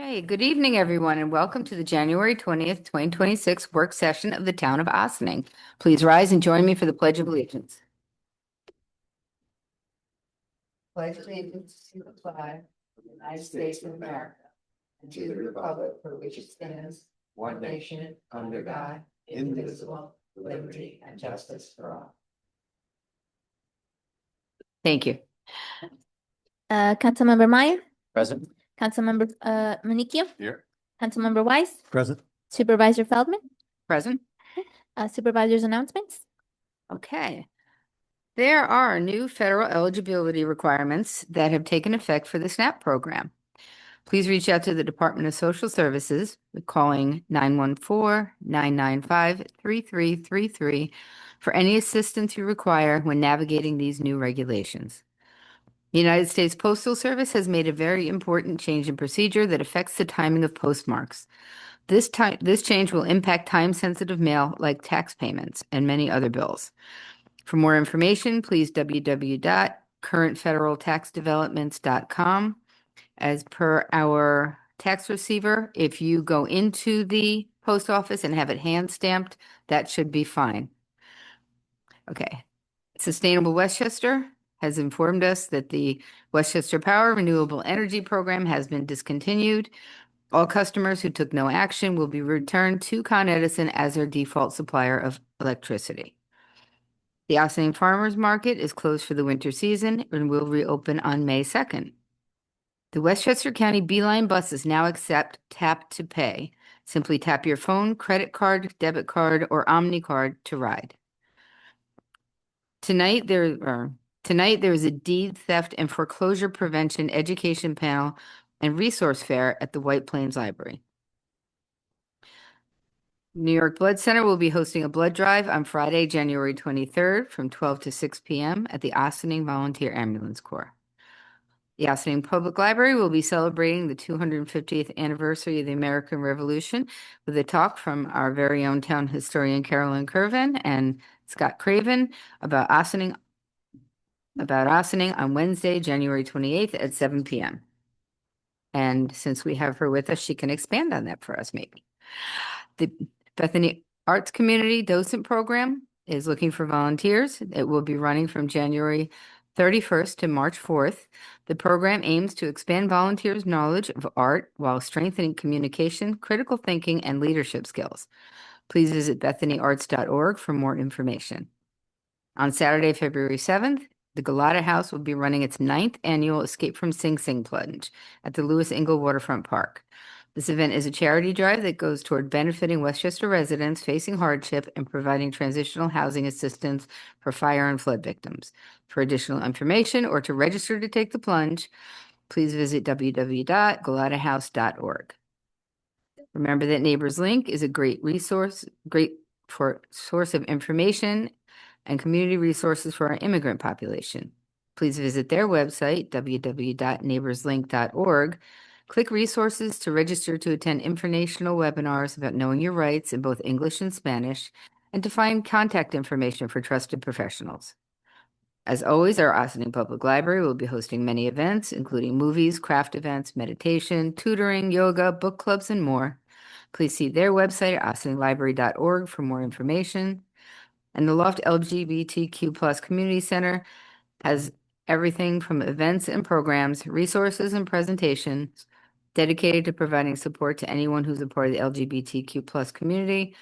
Hey, good evening, everyone, and welcome to the January 20th, 2026 work session of the Town of Ossining. Please rise and join me for the Pledge of Allegiance. Pledge allegiance to the flag of the United States of America and to the republic for which it stands, one nation, under God, indivisible, with liberty and justice for all. Thank you. Councilmember Meyer, Present. Councilmember Manicchio, Here. Councilmember Weiss, Present. Supervisor Feldman, Present. Supervisor's announcements. Okay. There are new federal eligibility requirements that have taken effect for the SNAP program. Please reach out to the Department of Social Services calling 914-995-3333 for any assistance you require when navigating these new regulations. The United States Postal Service has made a very important change in procedure that affects the timing of postmarks. This change will impact time-sensitive mail like tax payments and many other bills. For more information, please www.currentfederaltaxdevelopments.com. As per our tax receiver, if you go into the post office and have it hand stamped, that should be fine. Okay. Sustainable Westchester has informed us that the Westchester Power Renewable Energy Program has been discontinued. All customers who took no action will be returned to Con Edison as their default supplier of electricity. The Ossining Farmers Market is closed for the winter season and will reopen on May 2nd. The Westchester County Beeline buses now accept tap to pay. Simply tap your phone, credit card, debit card, or OmniCard to ride. Tonight there is a deed theft and foreclosure prevention education panel and resource fair at the White Plains Library. New York Blood Center will be hosting a blood drive on Friday, January 23rd from 12 to 6 p.m. at the Ossining Volunteer Ambulance Corps. The Ossining Public Library will be celebrating the 250th anniversary of the American Revolution with a talk from our very own town historian Carolyn Curvin and Scott Craven about Ossining on Wednesday, January 28th at 7 p.m. And since we have her with us, she can expand on that for us, maybe. The Bethany Arts Community Docent Program is looking for volunteers. It will be running from January 31st to March 4th. The program aims to expand volunteers' knowledge of art while strengthening communication, critical thinking, and leadership skills. Please visit bethanyarts.org for more information. On Saturday, February 7th, the Galata House will be running its 9th annual Escape from Sing Sing plunge at the Lewis Ingle Waterfront Park. This event is a charity drive that goes toward benefiting Westchester residents facing hardship and providing transitional housing assistance for fire and flood victims. For additional information or to register to take the plunge, please visit www.galatahouse.org. Remember that Neighbors Link is a great source of information and community resources for our immigrant population. Please visit their website, www.neighborslink.org. Click resources to register to attend informational webinars about knowing your rights in both English and Spanish, and to find contact information for trusted professionals. As always, our Ossining Public Library will be hosting many events, including movies, craft events, meditation, tutoring, yoga, book clubs, and more. Please see their website at ossininglibrary.org for more information. And the Loft LGBTQ+ Community Center has everything from events and programs, resources and presentations dedicated to providing support to anyone who's a part of the LGBTQ+ community,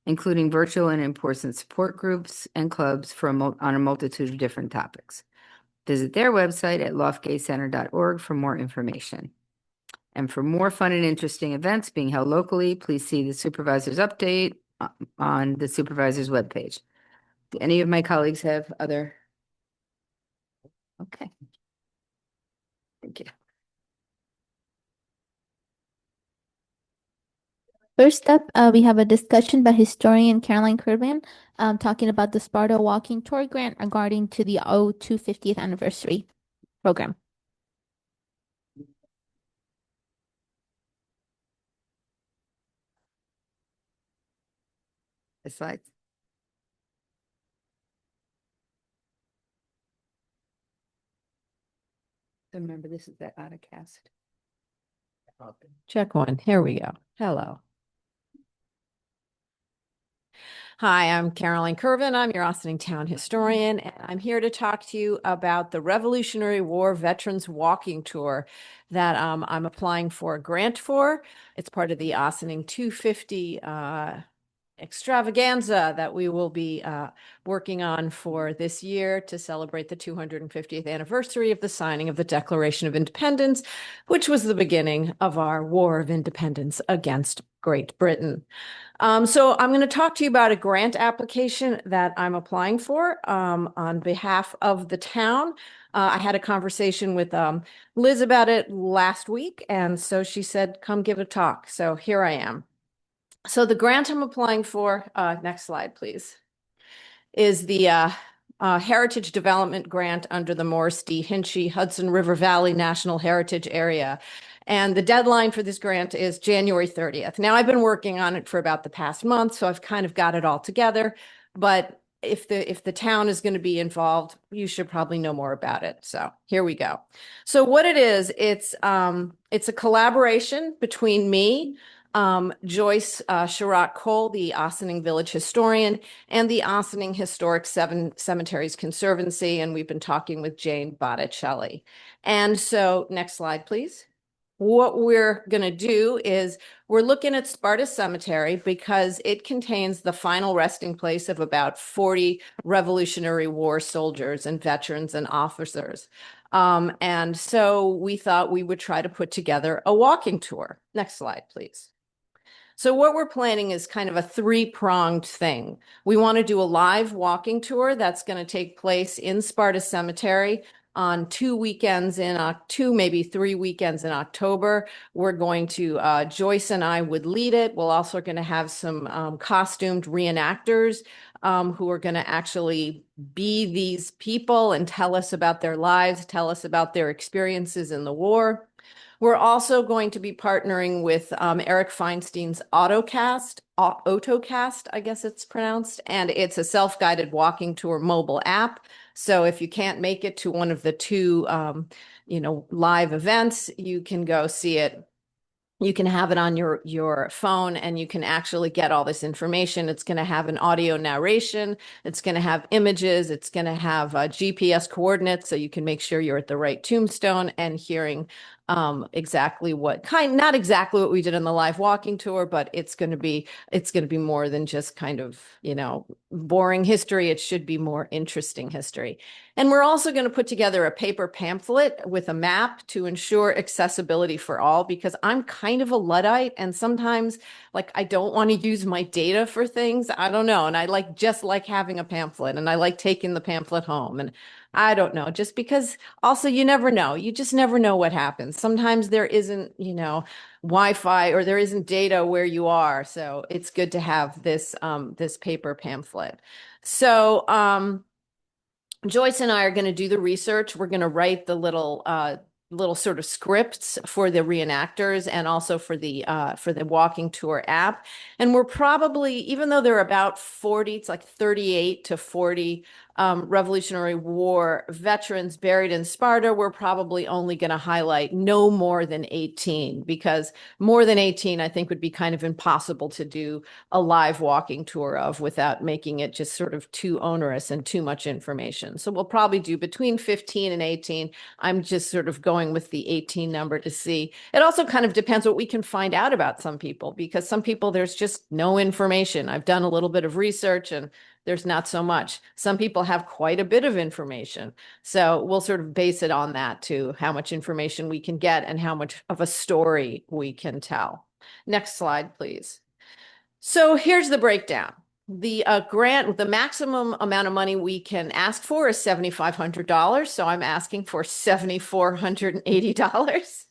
including virtual and in-person support groups and clubs on a multitude of different topics. Visit their website at loftgaycenter.org for more information. And for more fun and interesting events being held locally, please see the supervisor's update on the supervisor's webpage. Do any of my colleagues have other? Okay. Thank you. First up, we have a discussion by historian Caroline Curvin talking about the Sparta Walking Tour Grant regarding to the 250th anniversary program. The slides. Remember, this is that autocast. Check one. Here we go. Hello. Hi, I'm Caroline Curvin. I'm your Ossining town historian, and I'm here to talk to you about the Revolutionary War Veterans Walking Tour that I'm applying for a grant for. It's part of the Ossining 250 extravaganza that we will be working on for this year to celebrate the 250th anniversary of the signing of the Declaration of Independence, which was the beginning of our War of Independence against Great Britain. So I'm going to talk to you about a grant application that I'm applying for on behalf of the town. I had a conversation with Liz about it last week, and so she said, come give a talk. So here I am. So the grant I'm applying for, next slide, please, is the Heritage Development Grant under the Morris D. Hinchy Hudson River Valley National Heritage Area. And the deadline for this grant is January 30th. Now, I've been working on it for about the past month, so I've kind of got it all together. But if the town is going to be involved, you should probably know more about it. So here we go. So what it is, it's a collaboration between me, Joyce Sherrock Cole, the Ossining Village historian, and the Ossining Historic Cemeteries Conservancy, and we've been talking with Jane Botticelli. And so, next slide, please. What we're going to do is we're looking at Sparta Cemetery because it contains the final resting place of about 40 Revolutionary War soldiers and veterans and officers. And so we thought we would try to put together a walking tour. Next slide, please. So what we're planning is kind of a three-pronged thing. We want to do a live walking tour that's going to take place in Sparta Cemetery on 2 weekends in maybe 3 weekends in October. We're going to, Joyce and I would lead it. We're also going to have some costumed reenactors who are going to actually be these people and tell us about their lives, tell us about their experiences in the war. We're also going to be partnering with Eric Feinstein's Autocast, I guess it's pronounced, and it's a self-guided walking tour mobile app. So if you can't make it to one of the two, live events, you can go see it. You can have it on your phone and you can actually get all this information. It's going to have an audio narration. It's going to have images. It's going to have GPS coordinates so you can make sure you're at the right tombstone and hearing exactly not exactly what we did in the live walking tour, but it's going to be more than just kind of, boring history. It should be more interesting history. And we're also going to put together a paper pamphlet with a map to ensure accessibility for all, because I'm kind of a Luddite and sometimes I don't want to use my data for things. I don't know. And I just like having a pamphlet and I like taking the pamphlet home. And I don't know, just because also you never know. You just never know what happens. Sometimes there isn't, Wi-Fi or there isn't data where you are. So it's good to have this paper pamphlet. So Joyce and I are going to do the research. We're going to write the little sort of scripts for the reenactors and also for the walking tour app. And we're probably, even though there are about 40, it's like 38 to 40 Revolutionary War veterans buried in Sparta, we're probably only going to highlight no more than 18, because more than 18, I think, would be kind of impossible to do a live walking tour of without making it just sort of too onerous and too much information. So we'll probably do between 15 and 18. I'm just sort of going with the 18 number to see. It also kind of depends what we can find out about some people, because some people, there's just no information. I've done a little bit of research and there's not so much. Some people have quite a bit of information. So we'll sort of base it on that too, how much information we can get and how much of a story we can tell. Next slide, please. So here's the breakdown. The grant, the maximum amount of money we can ask for is $7,500. So I'm asking for $7,480.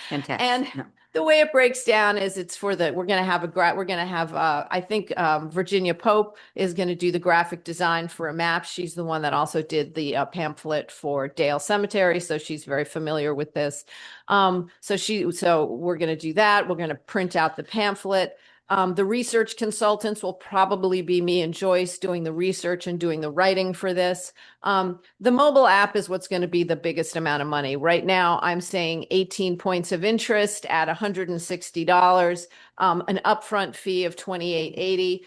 Fantastic. And the way it breaks down is we're going to have I think Virginia Pope is going to do the graphic design for a map. She's the one that also did the pamphlet for Dale Cemetery, so she's very familiar with this. So we're going to do that. We're going to print out the pamphlet. The research consultants will probably be me and Joyce doing the research and doing the writing for this. The mobile app is what's going to be the biggest amount of money. Right now, I'm saying 18 points of interest at $160, an upfront fee of $28.80.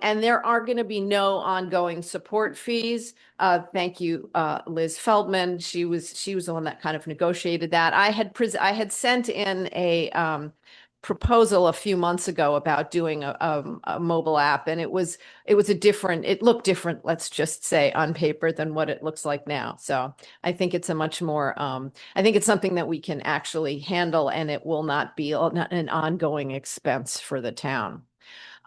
And there are going to be no ongoing support fees. Thank you, Liz Feldman. She was the one that kind of negotiated that. I had sent in a proposal a few months ago about doing a mobile app, and it looked different, let's just say, on paper than what it looks like now. So I think it's a much more, I think it's something that we can actually handle, and it will not be an ongoing expense for the town.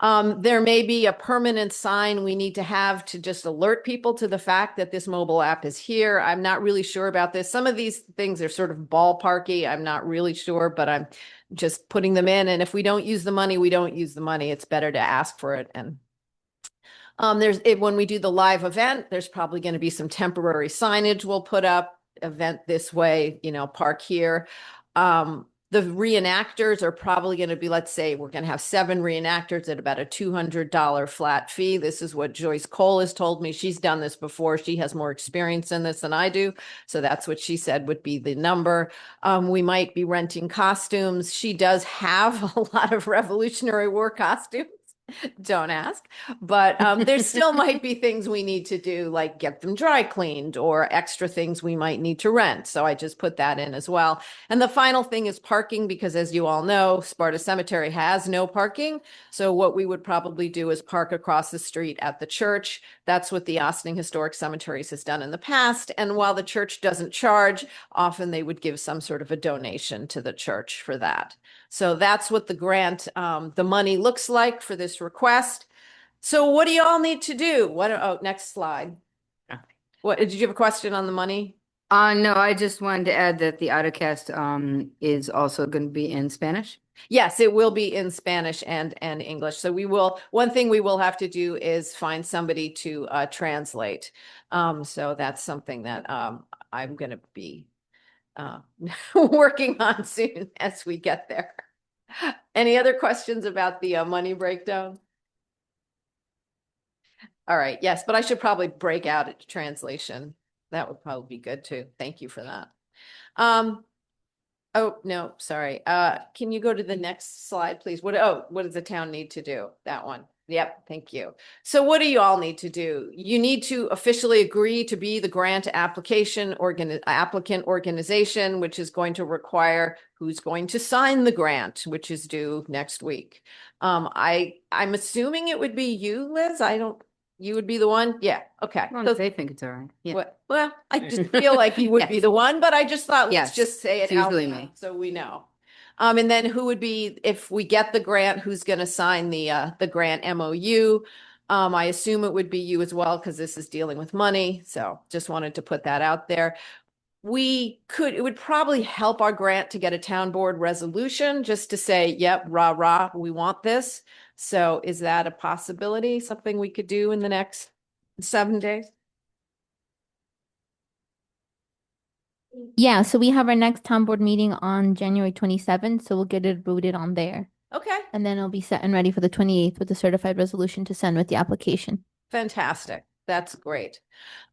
There may be a permanent sign we need to have to just alert people to the fact that this mobile app is here. I'm not really sure about this. Some of these things are sort of ballparky. I'm not really sure, but I'm just putting them in. And if we don't use the money, we don't use the money. It's better to ask for it. And when we do the live event, there's probably going to be some temporary signage we'll put up, event this way, park here. The reenactors are probably going to be, let's say we're going to have 7 reenactors at about a $200 flat fee. This is what Joyce Cole has told me. She's done this before. She has more experience in this than I do. So that's what she said would be the number. We might be renting costumes. She does have a lot of Revolutionary War costumes. Don't ask. But there still might be things we need to do, like get them dry cleaned or extra things we might need to rent. So I just put that in as well. And the final thing is parking, because as you all know, Sparta Cemetery has no parking. So what we would probably do is park across the street at the church. That's what the Ossining Historic Cemeteries has done in the past. And while the church doesn't charge, often they would give some sort of a donation to the church for that. So that's what the grant, the money looks like for this request. So what do you all need to do? Next slide. Yeah. What, did you have a question on the money? No, I just wanted to add that the AutoCast is also going to be in Spanish. Yes, it will be in Spanish and English. So one thing we will have to do is find somebody to translate. So that's something that I'm going to be working on soon as we get there. Any other questions about the money breakdown? All right, yes, but I should probably break out a translation. That would probably be good too. Thank you for that. Oh, no, sorry. Can you go to the next slide, please? What does the town need to do? That one. Yep, thank you. So what do you all need to do? You need to officially agree to be the grant application applicant organization, which is going to require who's going to sign the grant, which is due next week. I'm assuming it would be you, Liz. You would be the one? Yeah, okay. As long as they think it's all right. Yeah. Well, I just feel like you would be Yes. the one, but I just thought, let's Yes, just say it it's out usually loud me. so we know. And then who would be, if we get the grant, who's going to sign the grant MOU? I assume it would be you as well, because this is dealing with money. So just wanted to put that out there. It would probably help our grant to get a town board resolution just to say, yep, rah, rah, we want this. So is that a possibility? Something we could do in the next 7 days? Yeah, so we have our next town board meeting on January 27th, so we'll get it voted on there. Okay, And then it'll be set and ready for the 28th with the certified resolution to send with the application. fantastic. That's great.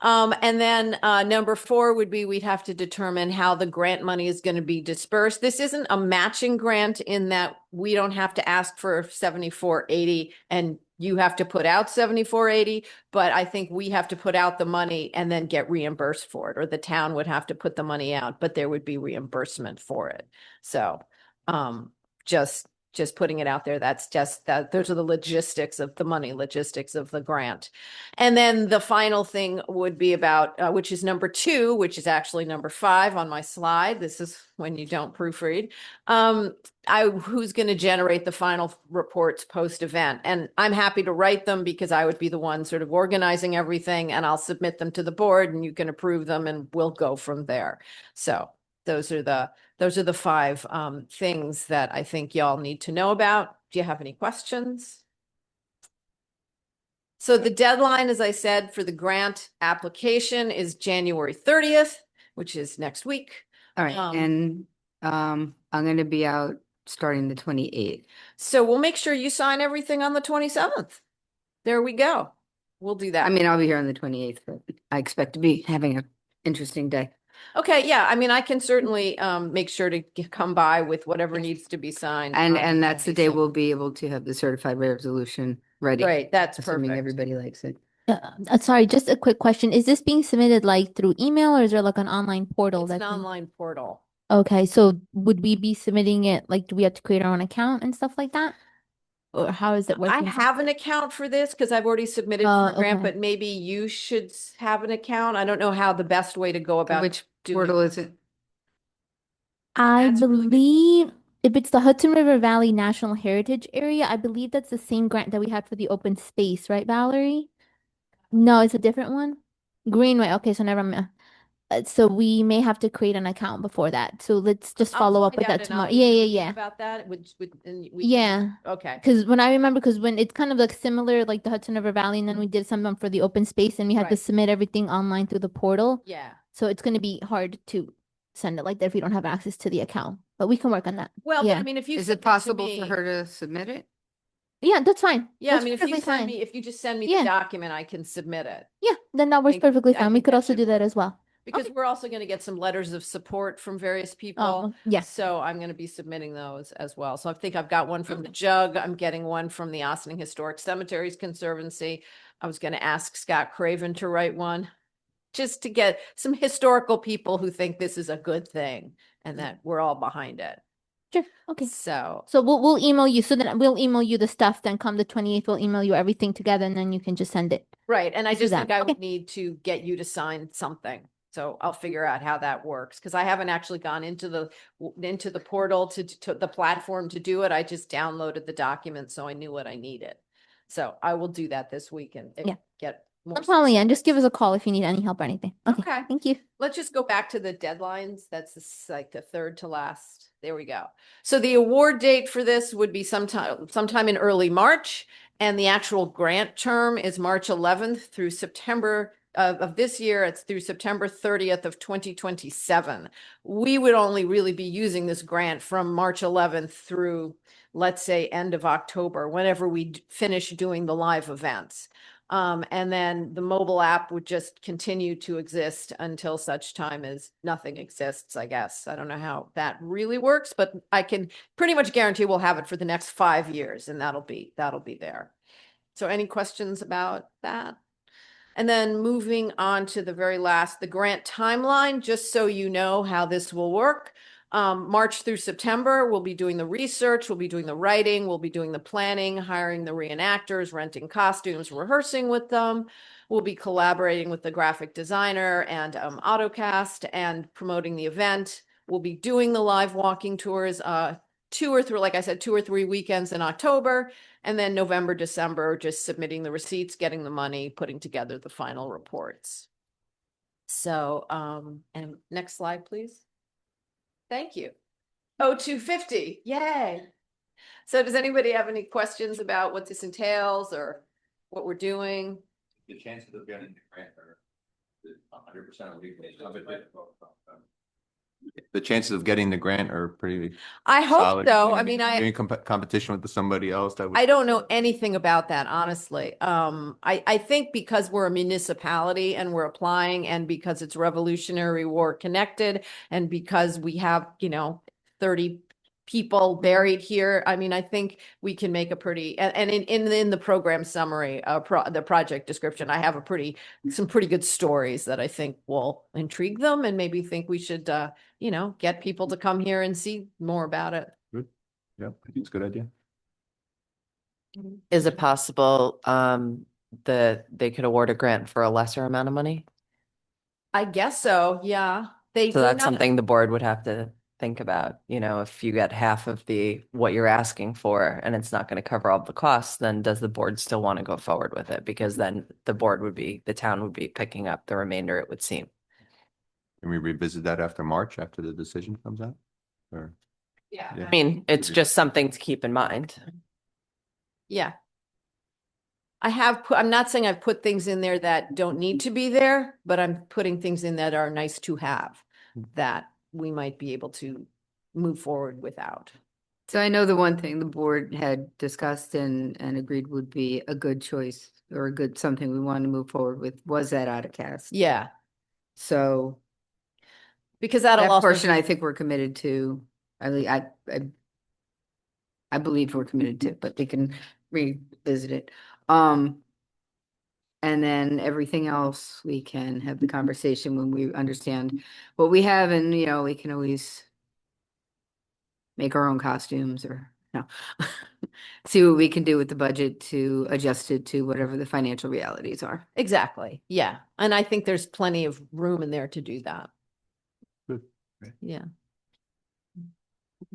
And then number 4 would be we'd have to determine how the grant money is going to be dispersed. This isn't a matching grant in that we don't have to ask for 7480 and you have to put out 7480, but I think we have to put out the money and then get reimbursed for it, or the town would have to put the money out, but there would be reimbursement for it. So just putting it out there, that's just that those are the logistics of the money, logistics of the grant. And then the final thing would be about, which is number 2, which is actually number 5 on my slide. This is when you don't proofread. Who's going to generate the final reports post-event? And I'm happy to write them because I would be the one sort of organizing everything, and I'll submit them to the board and you can approve them and we'll go from there. So those are the 5 things that I think y'all need to know about. Do you have any questions? So the deadline, as I said, for the grant application is January 30th, which is next week. All right. And I'm going to be out starting the 28th. So we'll make sure you sign everything on the 27th. There we go. We'll do that. I mean, I'll be here on the 28th, but I expect to be having an interesting day. Okay, yeah, I mean, I can certainly make sure to come by with whatever needs to be signed. on And that's the day 27th. we'll be able to have the certified resolution ready. Great, that's Assuming perfect. everybody likes it. Sorry, just a quick question. Is this being submitted like through email or is there like an online portal It's an that online portal. Okay, so would we be submitting it like do we have to create our own account and stuff like that? Or how is it I working? have an account for this because I've already submitted for a grant, Okay. but maybe you should have an account. I don't know how the best way to go And about which doing. portal is it? I That's a really good believe if it's the Hudson River Valley National Heritage Area, I believe that's the same grant that we had for the open space, right, Valerie? No, it's a different one. Greenway. Okay, so never mind. So we may have to create an account before that. So let's just I'll follow up find with out that and I'll tomorrow. Yeah, email yeah, you yeah. About that, and we. Yeah. Okay. Because when it's kind of like similar, like the Hudson River Valley, and then we did something for the open space, and we had to Right. submit everything online through the portal. Yeah. So it's going to be hard to send it like that if we don't have access to the account. But we can work on that. Well, but Yeah. I mean, if you Is send it to possible for me- her to submit it? Yeah, that's fine. Yeah, I That's mean, if you perfectly send fine. me, if you just send me Yeah. the document, I can submit it. Yeah, then that works think- perfectly I fine. We think could that also should do that work. as well. Because Okay. we're also going to get some letters of support from various people. well, yeah. So I'm going to be submitting those as well. So I think I've got one from the Jug. I'm getting one from the Ossining Historic Cemeteries Conservancy. I was going to ask Scott Craven to write one, just to get some historical people who think this is a good thing and that we're all behind it. Sure. Okay. So, So we'll email you. So then we'll email you the stuff. Then come the 28th, we'll email you everything together, and then you can just send it. right. And I Let's do just think that. I would Okay. need to get you to sign something. So I'll figure out how that works because I haven't actually gone into the portal to the platform to do it. I just downloaded the document so I knew what I needed. So I will do that this week and Yeah. get more. No problem, Ian. Just give us specifics. a call if you need any help or anything. Okay. Okay. Thank you. Let's just go back to the deadlines. That's like the third to last. There we go. So the award date for this would be sometime in early March, and the actual grant term is March 11th through September of this year. It's through September 30th of 2027. We would only really be using this grant from March 11th through, let's say, end of October, whenever we finish doing the live events. And then the mobile app would just continue to exist until such time as nothing exists, I guess. I don't know how that really works, but I can pretty much guarantee we'll have it for the next 5 years, and that'll be there. So any questions about that? And then moving on to the very last, the grant timeline, just so you know how this will work. March through September, we'll be doing the research, we'll be doing the writing, we'll be doing the planning, hiring the reenactors, renting costumes, rehearsing with them. We'll be collaborating with the graphic designer and AutoCast and promoting the event. We'll be doing the live walking tours, 2 or 3, like I said, 2 or 3 weekends in October. And then November, December, just submitting the receipts, getting the money, putting together the final reports. So, and next slide, please. Thank you. Oh, 250. Yay. So does anybody have any questions about what this entails or what we're doing? The chances of getting the grant are 100% the chances of getting the grant are pretty I hope solid. so. I mean, You're in competition with somebody else that would. I don't know anything about that, honestly. I think because we're a municipality and we're applying and because it's Revolutionary War connected and because we have, 30 people buried here. I mean, I think we can make a pretty, and in the program summary, the project description, I have some pretty good stories that I think will intrigue them and maybe think we should, get people to come here and see more about it. Good. Yeah, I think it's a good idea. Is it possible that they could award a grant for a lesser amount of money? I guess so, yeah. So that's something the board would have to think about. If you get half of what you're asking for and it's not going to cover all the costs, then does the board still want to go forward with it? Because then the town would be picking up the remainder, it would seem. Can we revisit that after March, after the decision comes out? Or Yeah. Yeah. I mean, it's just something to keep in mind. Yeah. I'm not saying I've put things in there that don't need to be there, but I'm putting things in that are nice to have that we might be able to move forward without. So I know the one thing the board had discussed and agreed would be a good choice or a good, something we wanted to move forward with was that AutoCast. Yeah, So because that'll that also portion be- I think we're committed to. I believe we're committed to, but we can revisit it. And then everything else, we can have the conversation when we understand what we have, and we can always make our own costumes or no. See what we can do with the budget to adjust it to whatever the financial realities are. exactly. Yeah. And I think there's plenty of room in there to do that. Good. Great. Yeah.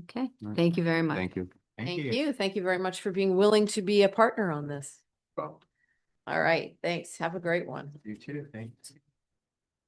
Okay, All right. thank you very much. Thank you. Thank you. Thank you very much for being willing to be a partner on this. All right. Thanks. Have a great one. You too. Thanks.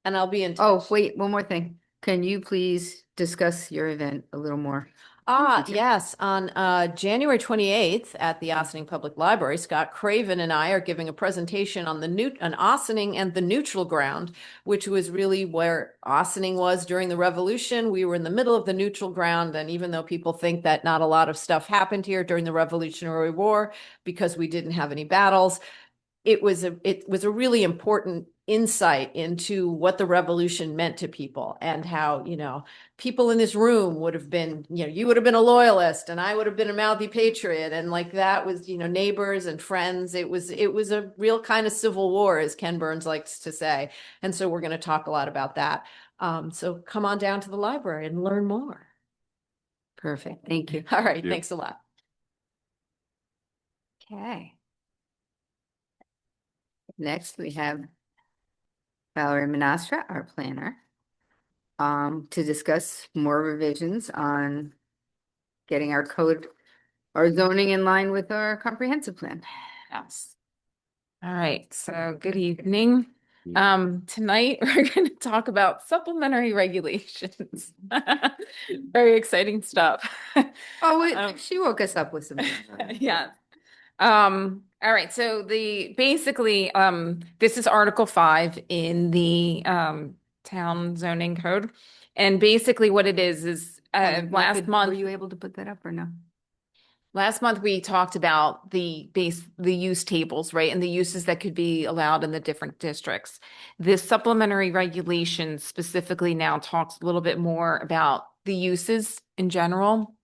And I'll be in Oh, touch. wait, one more thing. Can you please discuss your event a little more? Teacher. Yes, on January 28th at the Ossining Public Library, Scott Craven and I are giving a presentation on on Ossining and the neutral ground, which was really where Ossining was during the Revolution. We were in the middle of the neutral ground, and even though people think that not a lot of stuff happened here during the Revolutionary War because we didn't have any battles, it was a really important insight into what the revolution meant to people and how, people in this room would have been, you would have been a loyalist and I would have been a mouthy patriot. And like that was, neighbors and friends. It was a real kind of civil war, as Ken Burns likes to say. And so we're going to talk a lot about that. So come on down to the library and learn more. Perfect, thank you. All right. you. Thanks a lot. Okay. Next, we have Valerie Manastra, our planner, to discuss more revisions on getting our code, our zoning in line with our comprehensive plan. Yes. All right, so good evening. Tonight we're going to talk about supplementary regulations. Very exciting stuff. Oh, she woke us up with some. Yeah. All right, so basically this is Article 5 in the town zoning code. And basically what it is last month. Were you able to put that up or no? Last month, we talked about the use tables, right? And the uses that could be allowed in the different districts. This supplementary regulation specifically now talks a little bit more about the uses in general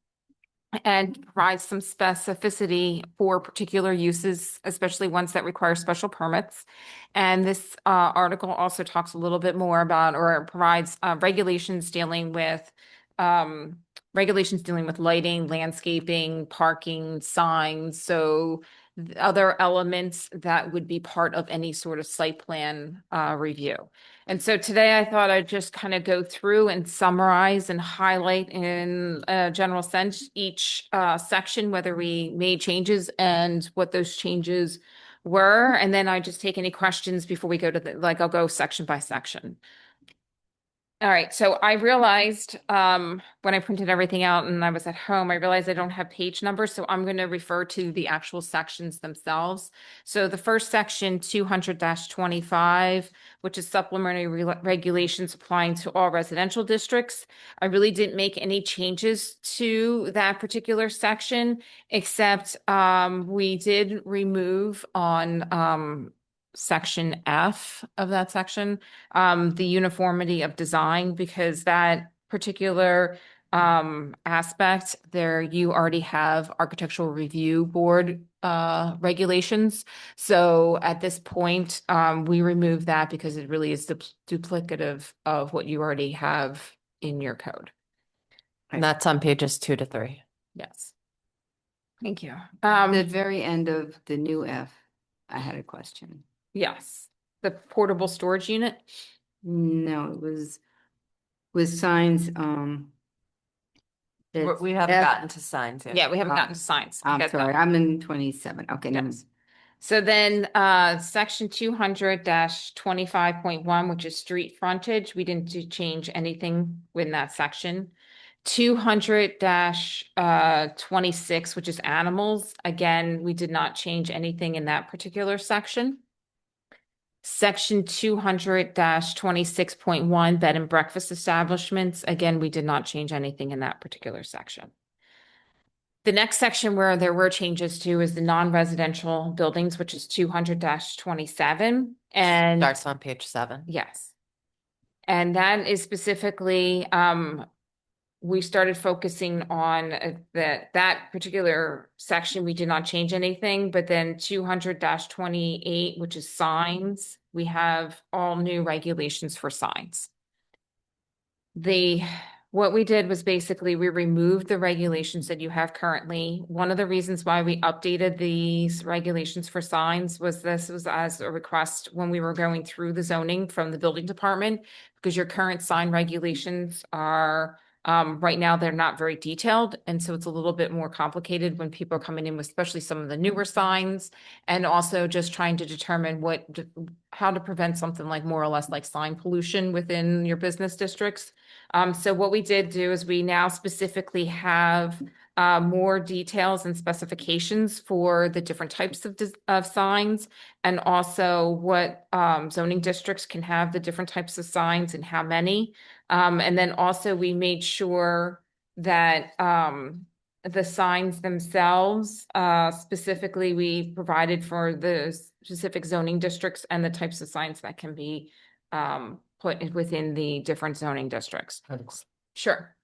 and provides some specificity for particular uses, especially ones that require special permits. And this article also talks a little bit more about or provides regulations dealing with lighting, landscaping, parking, signs. So other elements that would be part of any sort of site plan review. And so today I thought I'd just kind of go through and summarize and highlight in a general sense each section, whether we made changes and what those changes were. And then I just take any questions before we go to I'll go section by section. All right, so I realized when I printed everything out and I was at home, I realized I don't have page numbers, so I'm going to refer to the actual sections themselves. So the first section, 200-25, which is supplementary regulations applying to all residential districts. I really didn't make any changes to that particular section, except we did remove on section F of that section, the uniformity of design, because that particular aspect there, you already have architectural review board regulations. So at this point, we remove that because it really is duplicative of what you already have in your code. And that's on pages 2 to 3. Yes. Thank you. The very end of the new F, I had a question. Yes, the portable storage unit. No, it was with signs, it's We haven't F- gotten to signs yet. Yeah, we haven't gotten to signs. I'm Get sorry, that. I'm in 27. Okay, never Yes. So then section 200-25.1, which is street frontage, we didn't change anything in that section. 200-26, which is animals. Again, we did not change anything in that particular section. Section 200-26.1, bed and breakfast establishments. Again, we did not change anything in that particular section. The next section where there were changes to is the non-residential buildings, which is 200-27. And Starts on page 7. yes. And that is specifically, we started focusing on that particular section. We did not change anything, but then 200-28, which is signs, we have all new regulations for signs. What we did was basically we removed the regulations that you have currently. One of the reasons why we updated these regulations for signs was this was as a request when we were going through the zoning from the building department, because your current sign regulations are right now they're not very detailed. And so it's a little bit more complicated when people are coming in with especially some of the newer signs, and also just trying to determine how to prevent something like more or less like sign pollution within your business districts. So what we did do is we now specifically have more details and specifications for the different types of signs, and also what zoning districts can have the different types of signs and how many. And then also we made sure that the signs themselves, specifically we provided for the specific zoning districts and the types of signs that can be put within the different zoning districts. Sure.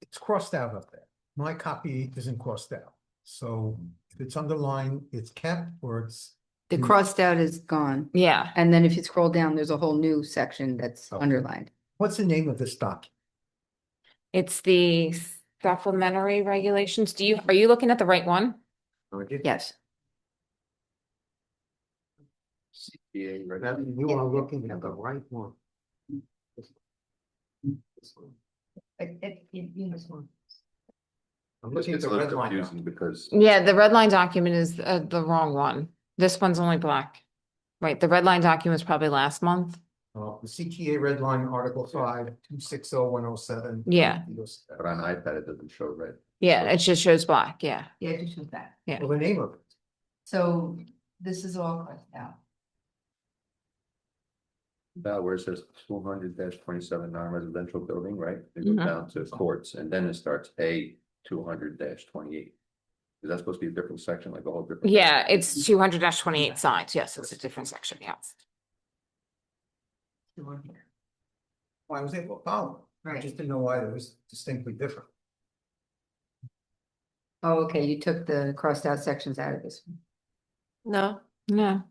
It's crossed out up there. My copy isn't crossed out. So if it's underlined, it's kept or it's. The crossed out is gone. Yeah. And then if you scroll down, there's a whole new section that's Okay. underlined. What's the name of this document? It's the supplementary regulations. Are you looking at the right one? Yes. CPA, right? You are looking at the right one. I'm looking at It's the a little red line. confusing because Yeah, the red line document is the wrong one. This one's only black. Right, the red line document was probably last month. The CTA red line, Article 5, 260107. Yeah. but on iPad it doesn't show red. Yeah, it just shows black, yeah. Yeah, it just shows that. Yeah. Well, the name of it. So this is all crossed out. Now where it says 200-27 non-residential building, right? It goes Mhm. down to courts and then it starts A 200-28. Is that supposed to be a different section, like a whole different? Yeah, it's 200-28 signs. Yes, it's a different section, yes. Well, I was able to follow. I Right. just didn't know why it was distinctly different. Oh, okay, you took the crossed out sections out of this one. No, No.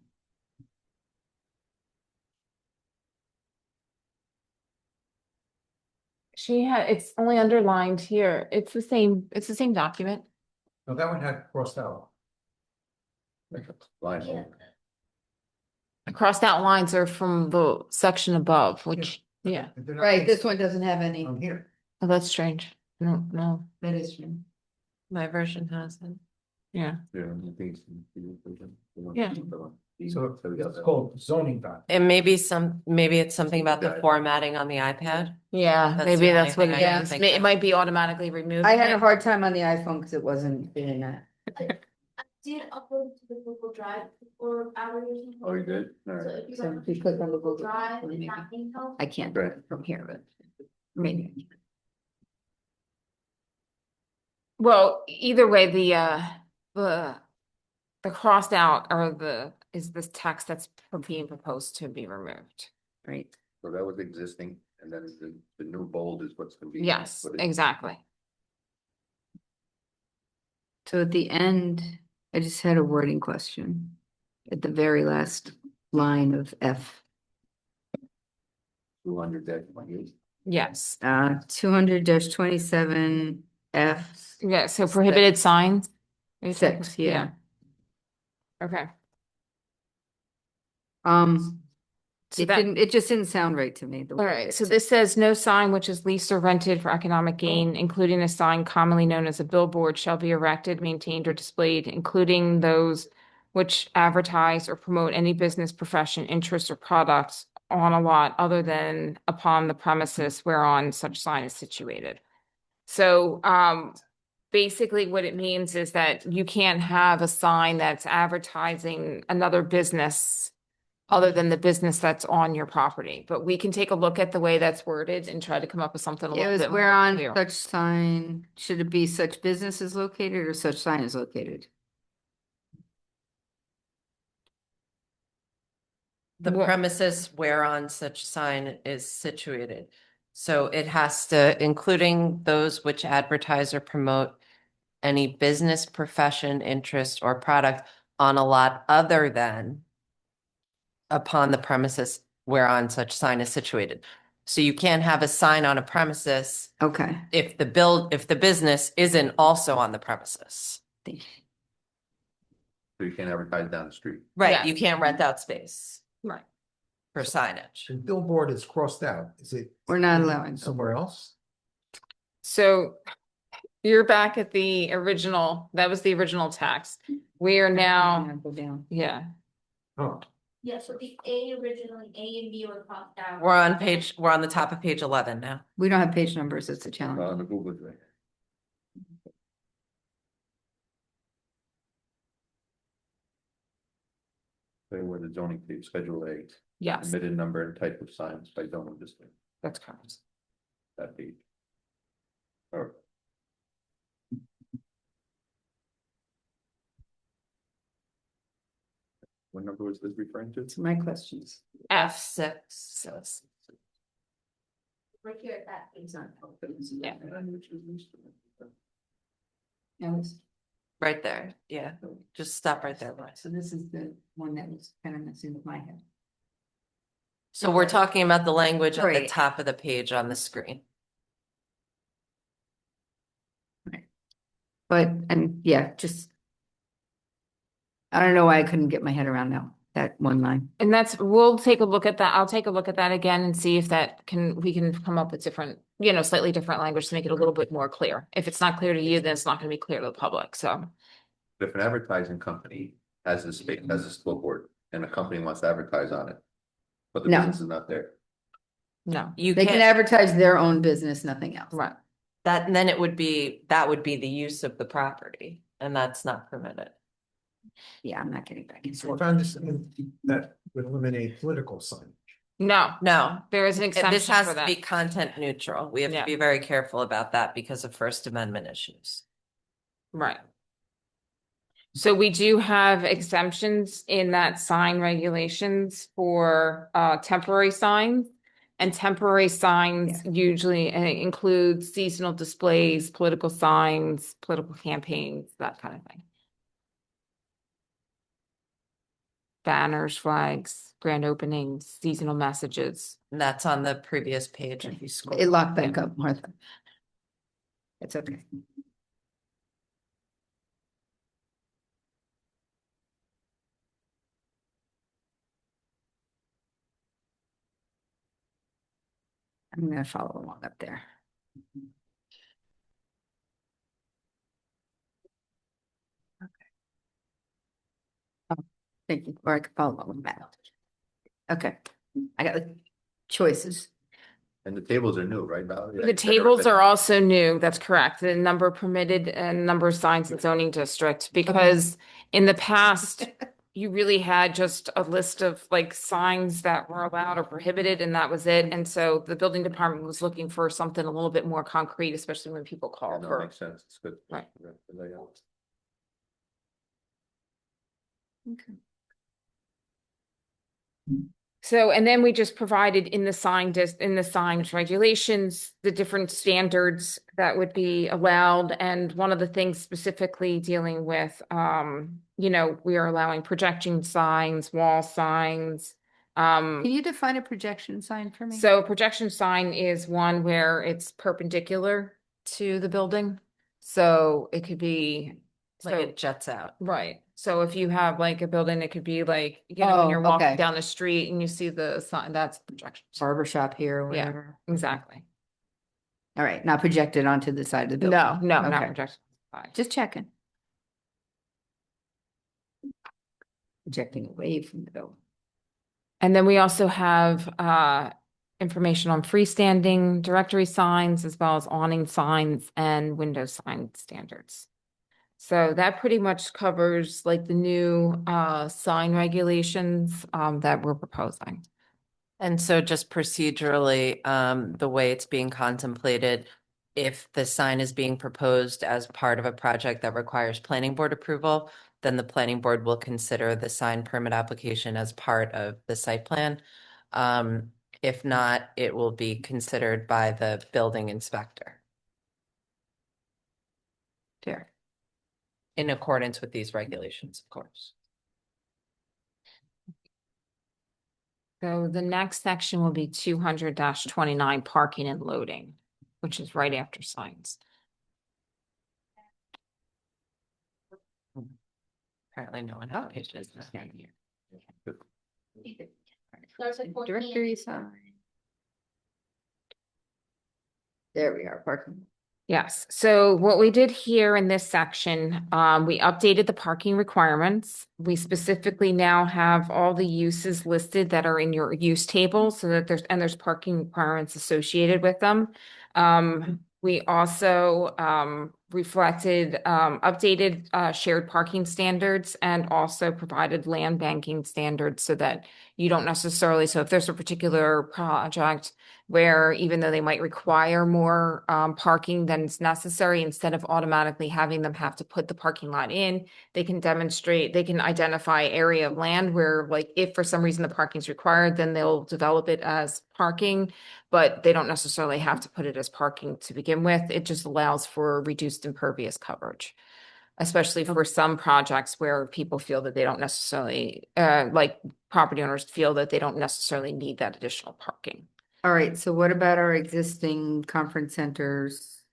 It's only underlined here. It's the same document. No, that one had crossed out. Like a line. Yeah. The crossed out lines are from the section above, which, yeah, They're not Right, this based one doesn't have any. On here. oh, that's strange. No, That is true. my version has it. yeah. Yeah, I think it's. Yeah. So it's called zoning document. And maybe it's something about the formatting on the iPad. Yeah, That's maybe the that's what only it thing I can is. think It of. might be automatically removed. I had a hard time on the iPhone because it wasn't doing that. Did upload to the Google Drive for hours or something. Oh, you did? All So right. if you So go if you click on the Google Drive, maybe. it's not being held. I can't do Okay. it from here, but maybe. I can. Well, either way, the crossed out is this text that's being proposed to be removed. Right. So that was existing and then the new bold is what's gonna be. Yes, what it- exactly. So at the end, I just had a wording question. At the very last line of F, 200-28. Yes. 200-27 F. Yeah, so prohibited signs. Are you talking- 6, yeah. Okay. So that- It just didn't sound right to me. the All way right, it so said. this says no sign which is leased or rented for economic gain, including a sign commonly known as a billboard, shall be erected, maintained, or displayed, including those which advertise or promote any business, profession, interest, or products on a lot other than upon the premises whereon such sign is situated. So, basically what it means is that you can't have a sign that's advertising another business other than the business that's on your property. But we can take a look at the way that's worded and try to come up with something a It little was bit where more on clear. such sign, should it be such business is located or such sign is located? The Well- premises whereon such sign is situated. So it has to, including those which advertise or promote any business, profession, interest, or product on a lot other than upon the premises whereon such sign is situated. So you can't have a sign on a premises Okay. if the business isn't also on the premises. So you can't advertise down the street. Right, Yeah. you can't rent out space Right. for signage. The billboard is crossed out. Is it? We're not allowing Somewhere else? So you're back at the original, that was the original text. We are now, Go down. yeah. Oh, Yeah, so the A originally, A and B were crossed out. We're on the top of page 11 now. We don't have page numbers. It's a On challenge. the Google Drive. Say where the zoning page, Schedule A, Yes, admitted number and type of signs by zoning district, that's correct. that page. Or what number was this referring to? It's my questions. F6. Right here at that page. Yeah. Alice? Right there. Yeah. Just stop right there. So this is the one that was kind of messing with my head. So we're talking about the language at the Right. top of the page on the screen. But, and yeah, just. I don't know why I couldn't get my head around that one line. And that's, we'll take a look at that. I'll take a look at that again and see if we can come up with different, slightly different language to make it a little bit more clear. If it's not clear to you, then it's not gonna be clear to the public, so. If an advertising company has a space, has a billboard, and a company wants to advertise on it, but the No. business is not there. No, You They can can't, advertise their own business, nothing else. right. and then that would be the use of the property, and that's not permitted. Yeah, I'm not getting back so into if it. I understand, that would eliminate political signage. No, No, there is an this exception has for to that. be content neutral. We have Yeah. to be very careful about that because of First Amendment issues. Right. So we do have exemptions in that sign regulations for temporary signs. And temporary signs usually include seasonal displays, political signs, political campaigns, that kind of thing. Banners, flags, grand openings, seasonal messages. And that's on the previous page if you scroll. It locked back up, Martha. It's okay. I'm gonna follow along up there. Thank you, or I could follow along with Matt. Okay, I got the choices. And the tables are new, right, Valerie? The tables are also new, that's correct. The number permitted and number of signs in zoning district, because in the past, you really had just a list of like signs that were allowed or prohibited, and that was it. And so the building department was looking for something a little bit more concrete, especially when people Yeah, call no, for. makes sense, it's good. Right. The layout. Okay. So, and then we just provided in the in the signs regulations, the different standards that would be allowed. And one of the things specifically dealing with, we are allowing projection signs, wall signs. Can you define a projection sign for me? So a projection sign is one where it's perpendicular to the building. So it could be, Like so, it juts out. right. So if you have like a building, it could be like, when you're Oh, walking okay. down the street and you see the sign, that's projection. sign. Barber shop here or Yeah. whatever. Exactly. All right, not projected onto the side of the building. No, not Okay. projection. sign. Just checking. Projecting away from the building. And then we also have information on freestanding directory signs as well as awning signs and window sign standards. So that pretty much covers like the new sign regulations that we're proposing. And so just procedurally, the way it's being contemplated, if the sign is being proposed as part of a project that requires planning board approval, then the planning board will consider the sign permit application as part of the site plan. If not, it will be considered by the building inspector. Fair. In accordance with these regulations, of course. So the next section will be 200-29 parking and loading, which is right after signs. Apparently no one has paid business. Directory sign. There we are, parking. Yes, so what we did here in this section, we updated the parking requirements. We specifically now have all the uses listed that are in your use table so that there's parking requirements associated with them. We also updated shared parking standards and also provided land banking standards so that you don't necessarily, so if there's a particular project where even though they might require more parking than is necessary, instead of automatically having them have to put the parking lot in, they can identify area of land where, like, if for some reason the parking is required, then they'll develop it as parking, but they don't necessarily have to put it as parking to begin with. It just allows for reduced impervious coverage, especially for some projects where people feel that they don't necessarily, like property owners feel that they don't necessarily need that additional parking. All right, so what about our existing conference centers,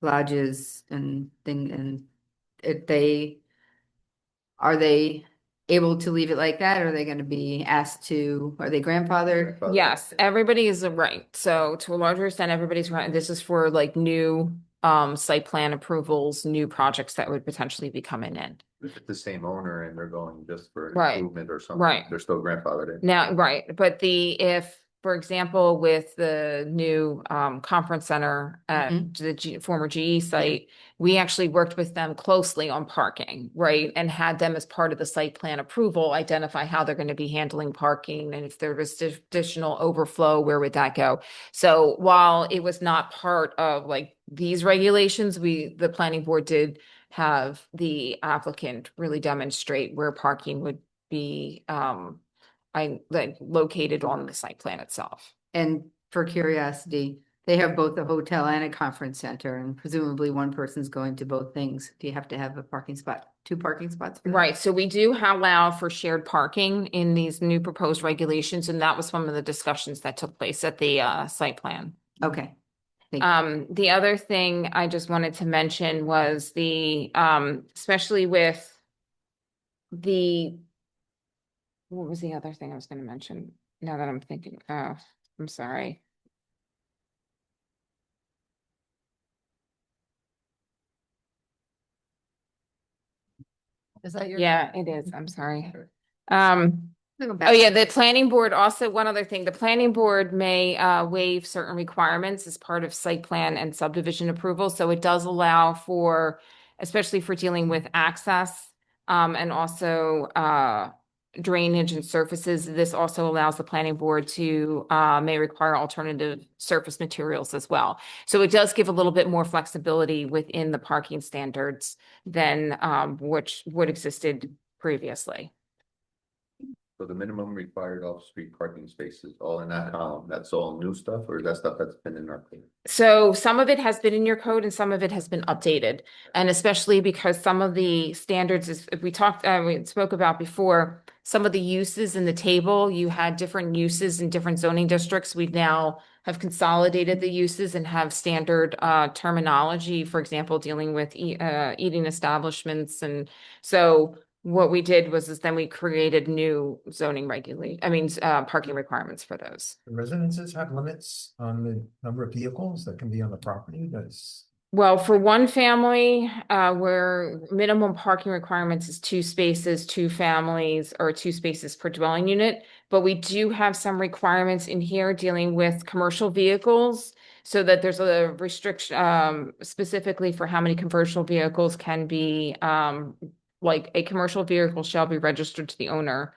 lodges and are they able to leave it like that? Or are they going to be asked to, are they grandfathered? Yes, everybody is right. So to a larger extent, everybody's right. This is for like new site plan approvals, new projects that would potentially be coming in. If it's the same owner and they're going just for an Right. improvement or something, Right. they're still grandfathered in. Now, right, but if, for example, with the new conference center at the former GE site, we actually worked with them closely on parking, right? And had them as part of the site plan approval, identify how they're going to be handling parking. And if there was additional overflow, where would that go? So while it was not part of like these regulations, the planning board did have the applicant really demonstrate where parking would be located on the site plan itself. And for curiosity, they have both a hotel and a conference center, and presumably one person's going to both things. Do you have to have a parking spot, 2 parking spots? For that? Right. So we do allow for shared parking in these new proposed regulations, and that was one of the discussions that took place at the site plan. Okay. Thank you. The other thing I just wanted to mention was especially with what was the other thing I was going to mention? Now that I'm thinking, I'm sorry. Is that your? Yeah, it is. I'm sorry. Go back. Oh yeah, the planning board also, one other thing, the planning board may waive certain requirements as part of site plan and subdivision approval. So it does allow for, especially for dealing with access and also drainage and surfaces. This also allows the planning board to may require alternative surface materials as well. So it does give a little bit more flexibility within the parking standards than what existed previously. So the minimum required off-street parking spaces, all in that column, that's all new stuff, or is that stuff that's been in our code? So some of it has been in your code and some of it has been updated. And especially because some of the standards, as we spoke about before, some of the uses in the table, you had different uses in different zoning districts. We now have consolidated the uses and have standard terminology, for example, dealing with eating establishments. And so what we did was then we created new zoning parking requirements for those. The residences have limits on the number of vehicles that can be on the property. Well, for one family, where minimum parking requirements is 2 spaces, 2 families, or 2 spaces per dwelling unit. But we do have some requirements in here dealing with commercial vehicles. so that there's a restriction, specifically for how many commercial vehicles can be, like a commercial vehicle shall be registered to the owner.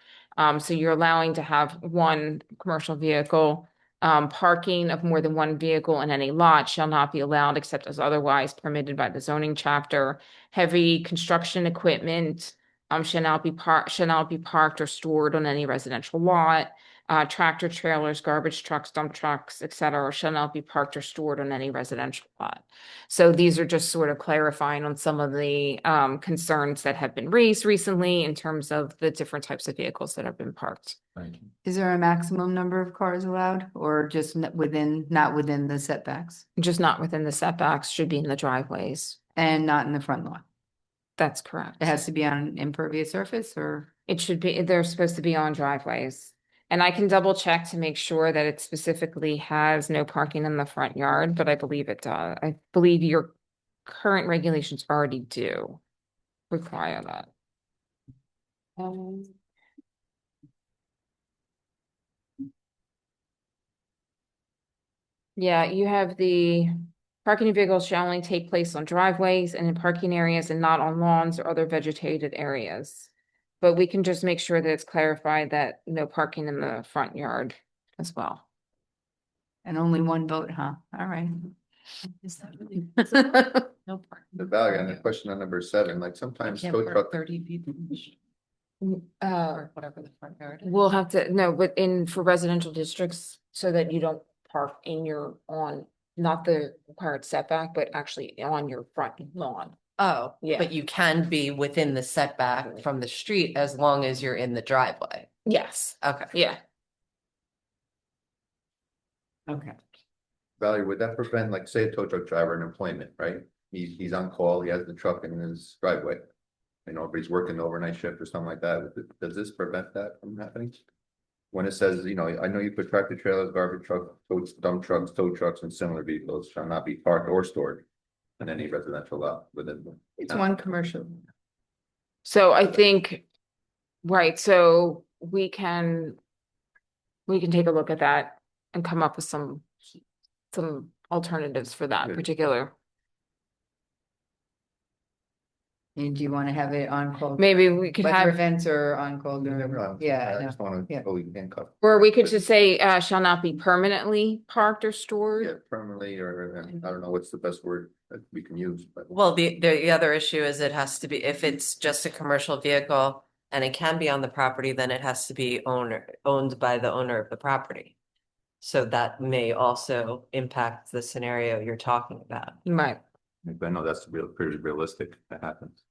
So you're allowing to have one commercial vehicle. Parking of more than one vehicle in any lot shall not be allowed except as otherwise permitted by the zoning chapter. Heavy construction equipment shall not be parked or stored on any residential lot. Tractor trailers, garbage trucks, dump trucks, et cetera, shall not be parked or stored on any residential lot. So these are just sort of clarifying on some of the concerns that have been raised recently in terms of the different types of vehicles that have been parked. Thank you. Is there a maximum number of cars allowed or just not within the setbacks Just not within the setbacks, should be in the driveways. and not in the front lawn? That's correct. It has to be on an impervious surface or? It should be, they're supposed to be on driveways. And I can double check to make sure that it specifically has no parking in the front yard, but I believe it does. I believe your current regulations already do require that. Yeah, you have the parking of vehicles shall only take place on driveways and in parking areas and not on lawns or other vegetated areas. But we can just make sure that it's clarified that no parking in the front yard as well. And only one boat, huh? All right. Is that really? No parking. The value on the question on number 7, like sometimes tow truck, 30 feet Or whatever the front yard. we'll have to, no, but for residential districts, so that you don't park not the required setback, but actually on your front lawn. Oh, Yeah. but you can be within the setback from the street as long as you're in the driveway. Yes, Okay. yeah. Okay. Valerie, would that prevent, like, say a tow truck driver in employment, right? He's on call, he has the truck in his driveway. You know, if he's working the overnight shift or something like that, does this prevent that from happening? When it says, you know, I know you put tractor trailers, garbage truck, dump trucks, tow trucks, and similar vehicles shall not be parked or stored in any residential lot within. It's one commercial. So I think, right, so we can take a look at that and come up with some alternatives for that Good. particular. And do you want to have it on call? Maybe we could Weather have, events or on call? You never know. Yeah, I I know. just wanna Yeah. fully handcuff. or we could just say, shall not be permanently parked or stored. Yeah, permanently, or I don't know what's the best word that we can use, but. Well, the other issue is it has to be, if it's just a commercial vehicle and it can be on the property, then it has to be owned by the owner of the property. So that may also impact the scenario you're talking about. Right. I know that's pretty realistic, that happens.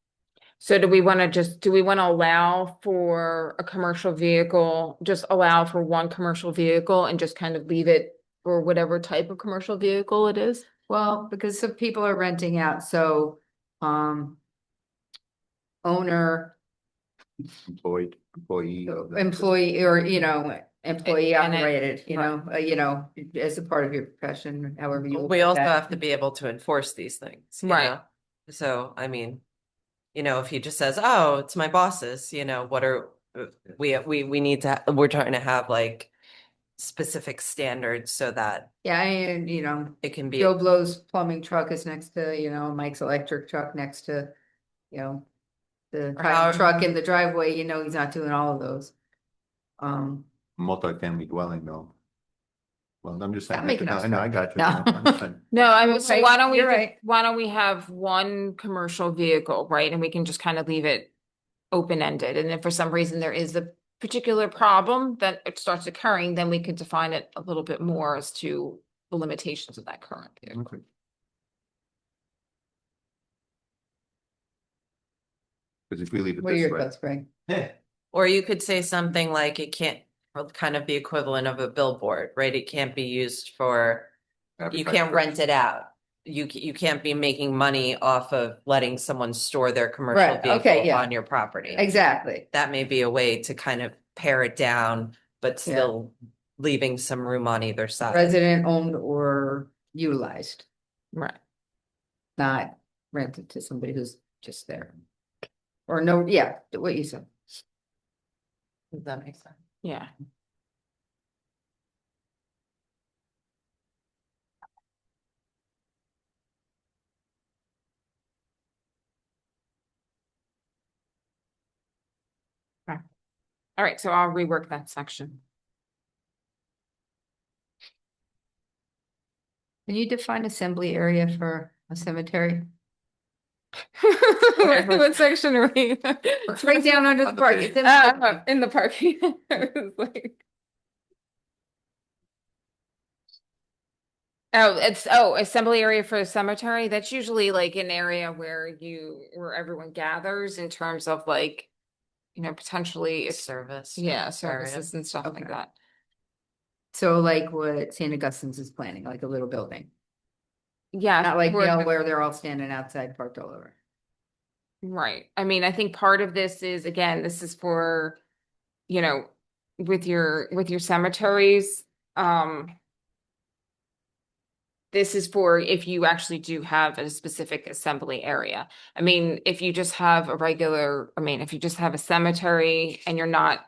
So do we want to allow for a commercial vehicle, just allow for one commercial vehicle and just kind of leave it for whatever type of commercial vehicle it is? Well, because some people are renting out, so, owner, Employee. employee, or, employee And it- operated, as a part of your profession, however you. We look at also that. have to be able to enforce these things. you Right. know? So, I mean, if he just says, oh, it's my boss's, what are, we need to, we're trying to have like specific standards so that Yeah, and, it can be. Joe Blow's plumbing truck is next to, Mike's electric truck next to, the Or tire however- truck in the driveway, he's not doing all of those. Multi-family dwelling though. Well, I'm just saying. That make I no know, I got you. No. I'm just saying. No, I mean, so Right, why don't we, you're right. why don't we have one commercial vehicle, right? And we can just kind of leave it open-ended. And if for some reason there is a particular problem that it starts occurring, then we could define it a little bit more as to the limitations of that current vehicle. Okay. Because if we leave it What are this your way. thoughts, Greg? Or you could say something like it can't, or kind of the equivalent of a billboard, right? It can't be used for, you can't rent it out. You can't be making money off of letting someone store their commercial Right, okay, vehicle yeah. on your property. Exactly. That may be a way to kind of pare it down, but Yeah. still leaving some room on either side. Resident owned or utilized, Right. not rented to somebody who's just there. Or no, yeah, what you said. Does that make sense? Yeah. All right, so I'll rework that section. Can you define assembly area for a cemetery? What section are we? It's right down under the park. It's In the parking. I was like. Assembly area for a cemetery. That's usually like an area where everyone gathers in terms of like, potentially Service. yeah, services and stuff like Okay. that. So like what St. Augustine's is planning, like a little building, Yeah, not like, for- where they're all standing outside parked all over. right. I mean, I think part of this is, again, this is for, with your cemeteries, this is for if you actually do have a specific assembly area. I mean, if you just have if you just have a cemetery and you're not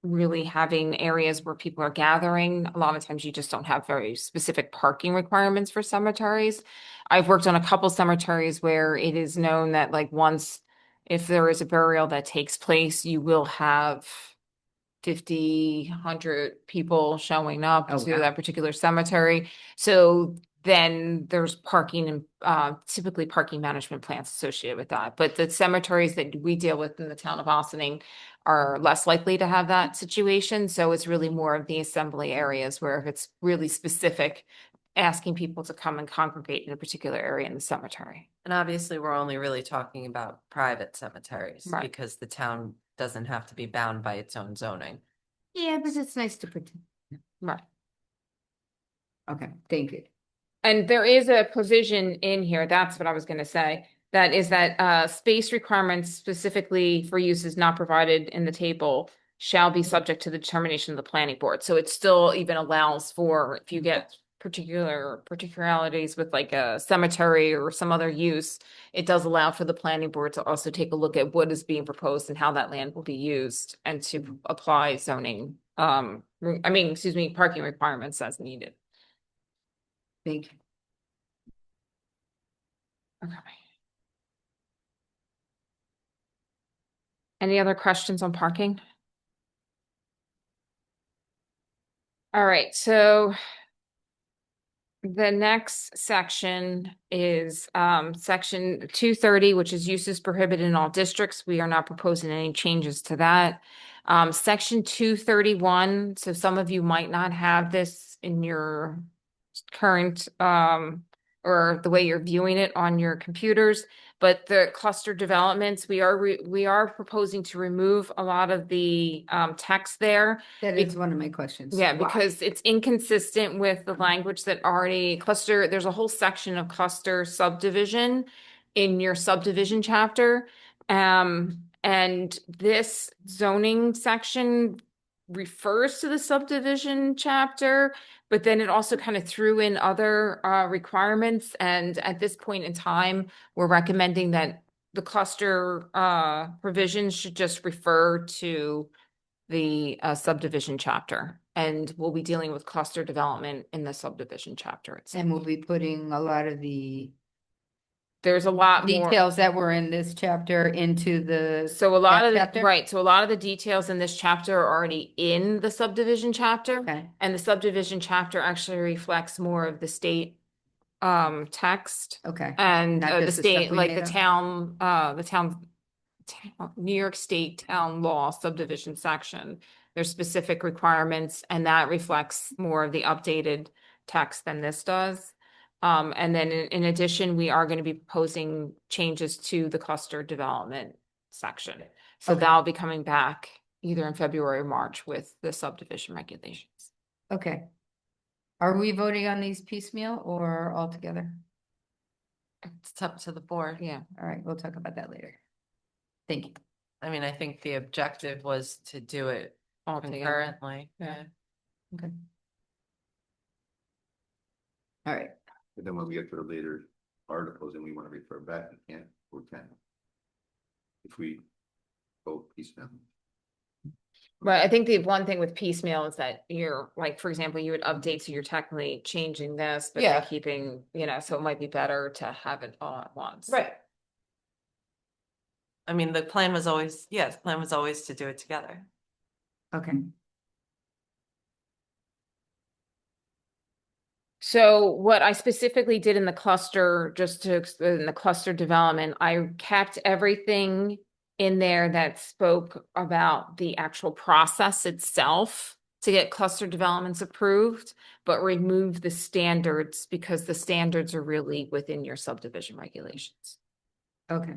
really having areas where people are gathering, a lot of times you just don't have very specific parking requirements for cemeteries. I've worked on a couple cemeteries where it is known that like if there is a burial that takes place, you will have 50, 100 people showing up Oh, to wow. that particular cemetery. So then there's parking and typically parking management plans associated with that. But the cemeteries that we deal with in the town of Ossining are less likely to have that situation. So it's really more of the assembly areas where if it's really specific, asking people to come and congregate in a particular area in the cemetery. And obviously, we're only really talking about private cemeteries Right. because the town doesn't have to be bound by its own zoning. Yeah, but it's nice to pretend. Right. Okay, thank you. And there is a provision in here, that's what I was gonna say, that is that space requirements specifically for uses not provided in the table shall be subject to the determination of the planning board. So it still even allows for, if you get particularities with like a cemetery or some other use, it does allow for the planning board to also take a look at what is being proposed and how that land will be used and to apply zoning, parking requirements as needed. Thank you. Okay. Any other questions on parking? All right, so the next section is section 230, which is uses prohibited in all districts. We are not proposing any changes to that. Section 231, so some of you might not have this in your current or the way you're viewing it on your computers, but the cluster developments, we are proposing to remove a lot of the text there. That is one of my questions. Yeah, Why? because it's inconsistent with the language that already there's a whole section of cluster subdivision in your subdivision chapter. And this zoning section refers to the subdivision chapter, but then it also kind of threw in other requirements. And at this point in time, we're recommending that the cluster provisions should just refer to the subdivision chapter. And we'll be dealing with cluster development in the subdivision chapter itself. And we'll be putting a lot of the There's a lot more. details that were in this chapter into the. So a lot that of the, chapter? right, so a lot of the details in this chapter are already in the subdivision chapter. Okay, And the subdivision chapter actually reflects more of the state text okay. and Not the just the stuff state, we like made the town, New York State town law subdivision section. There's specific requirements and that reflects more of the updated text than this does. And then in addition, we are going to be proposing changes to the cluster development section. So Okay. that'll be coming back either in February or March with the subdivision regulations. Okay. Are we voting on these piecemeal or all together? It's up to the board. Yeah. All right, we'll talk about that later. Thank you. I mean, I think the objective was to do it All together. concurrently. Yeah. Okay. All right, But then when we get to the later articles and we want to refer back, we can't, or can. If we vote piecemeal. Right, I think the one thing with piecemeal is that you're like, for example, you would update, so you're technically changing this, but Yeah. then keeping, so it might be better to have it all at once. Right. I mean, the plan was always to do it together. Okay. So what I specifically did in the cluster, just to, in the cluster development, I kept everything in there that spoke about the actual process itself to get cluster developments approved, but removed the standards because the standards are really within your subdivision regulations. Okay.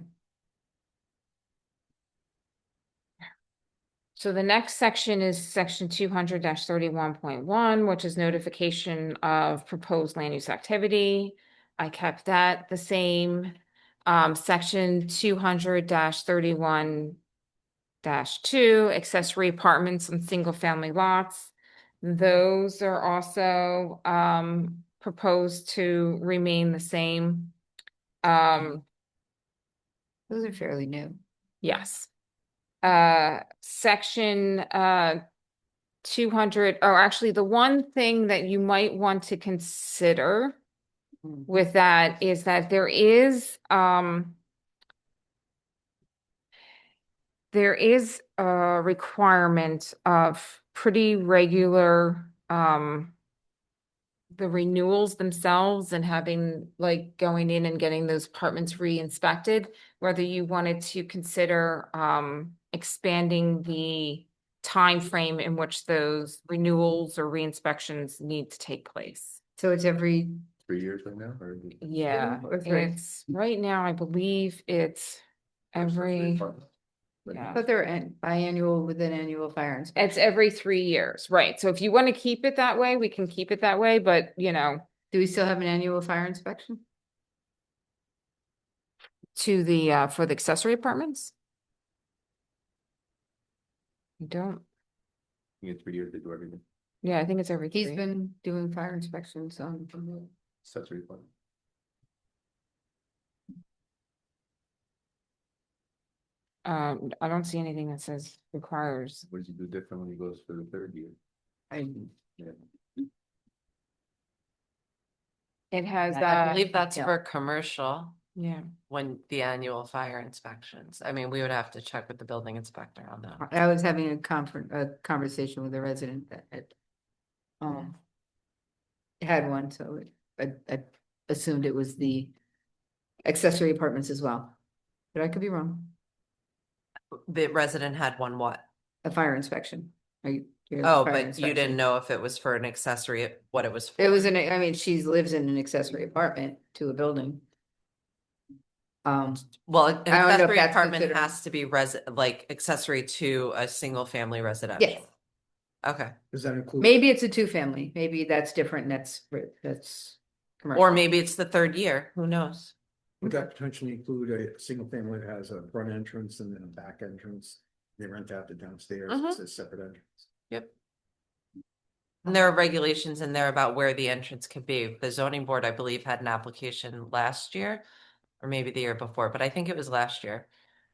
So the next section is section 200-31.1, which is notification of proposed land use activity. I kept that the same. Section 200-31-2, accessory apartments and single family lots. Those are also proposed to remain the same. Those are fairly new. Yes. Section 200, or actually the one thing that you might want to consider with that is that there is a requirement of pretty regular the renewals themselves and having like going in and getting those apartments re-inspected, whether you wanted to consider expanding the time frame in which those renewals or re-inspections need to take place. So it's every 3 years right now, or? Yeah, or three? it's right now, I believe it's every, yeah. But they're biannual with an annual fire inspection. It's every 3 years, right? So if you want to keep it that way, we can keep it that way, but you know, Do we still have an annual fire inspection? to the for the accessory apartments? You don't, You get 3 years to do everything, yeah, I think it's every He's three. been doing fire inspections on. accessory plan. I don't see anything that says requires. What does he do different when he goes for the 3rd year? Yeah. It has I believe that's yeah. for commercial, yeah. when the annual fire inspections. I mean, we would have to check with the building inspector on that. I was having a conversation with a resident that had one, so I assumed it was the accessory apartments as well. But I could be wrong. The resident had one what? A fire inspection. Oh, but you didn't know if it was for an accessory, what it was for? It was I mean, she lives in an accessory apartment to a building. Well, an I don't know if accessory that's apartment considered- has to be like accessory to a single family residential. Yes, Okay, Does that include? maybe it's a two-family, maybe that's different, and that's. Commercial. or maybe it's the 3rd year, who knows? Would that potentially include a single family that has a front entrance and then a back entrance? They rent out the downstairs, it's a separate entrance. Yep. And there are regulations in there about where the entrance could be. The zoning board, I believe, had an application last year, or maybe the year before, but I think it was last year,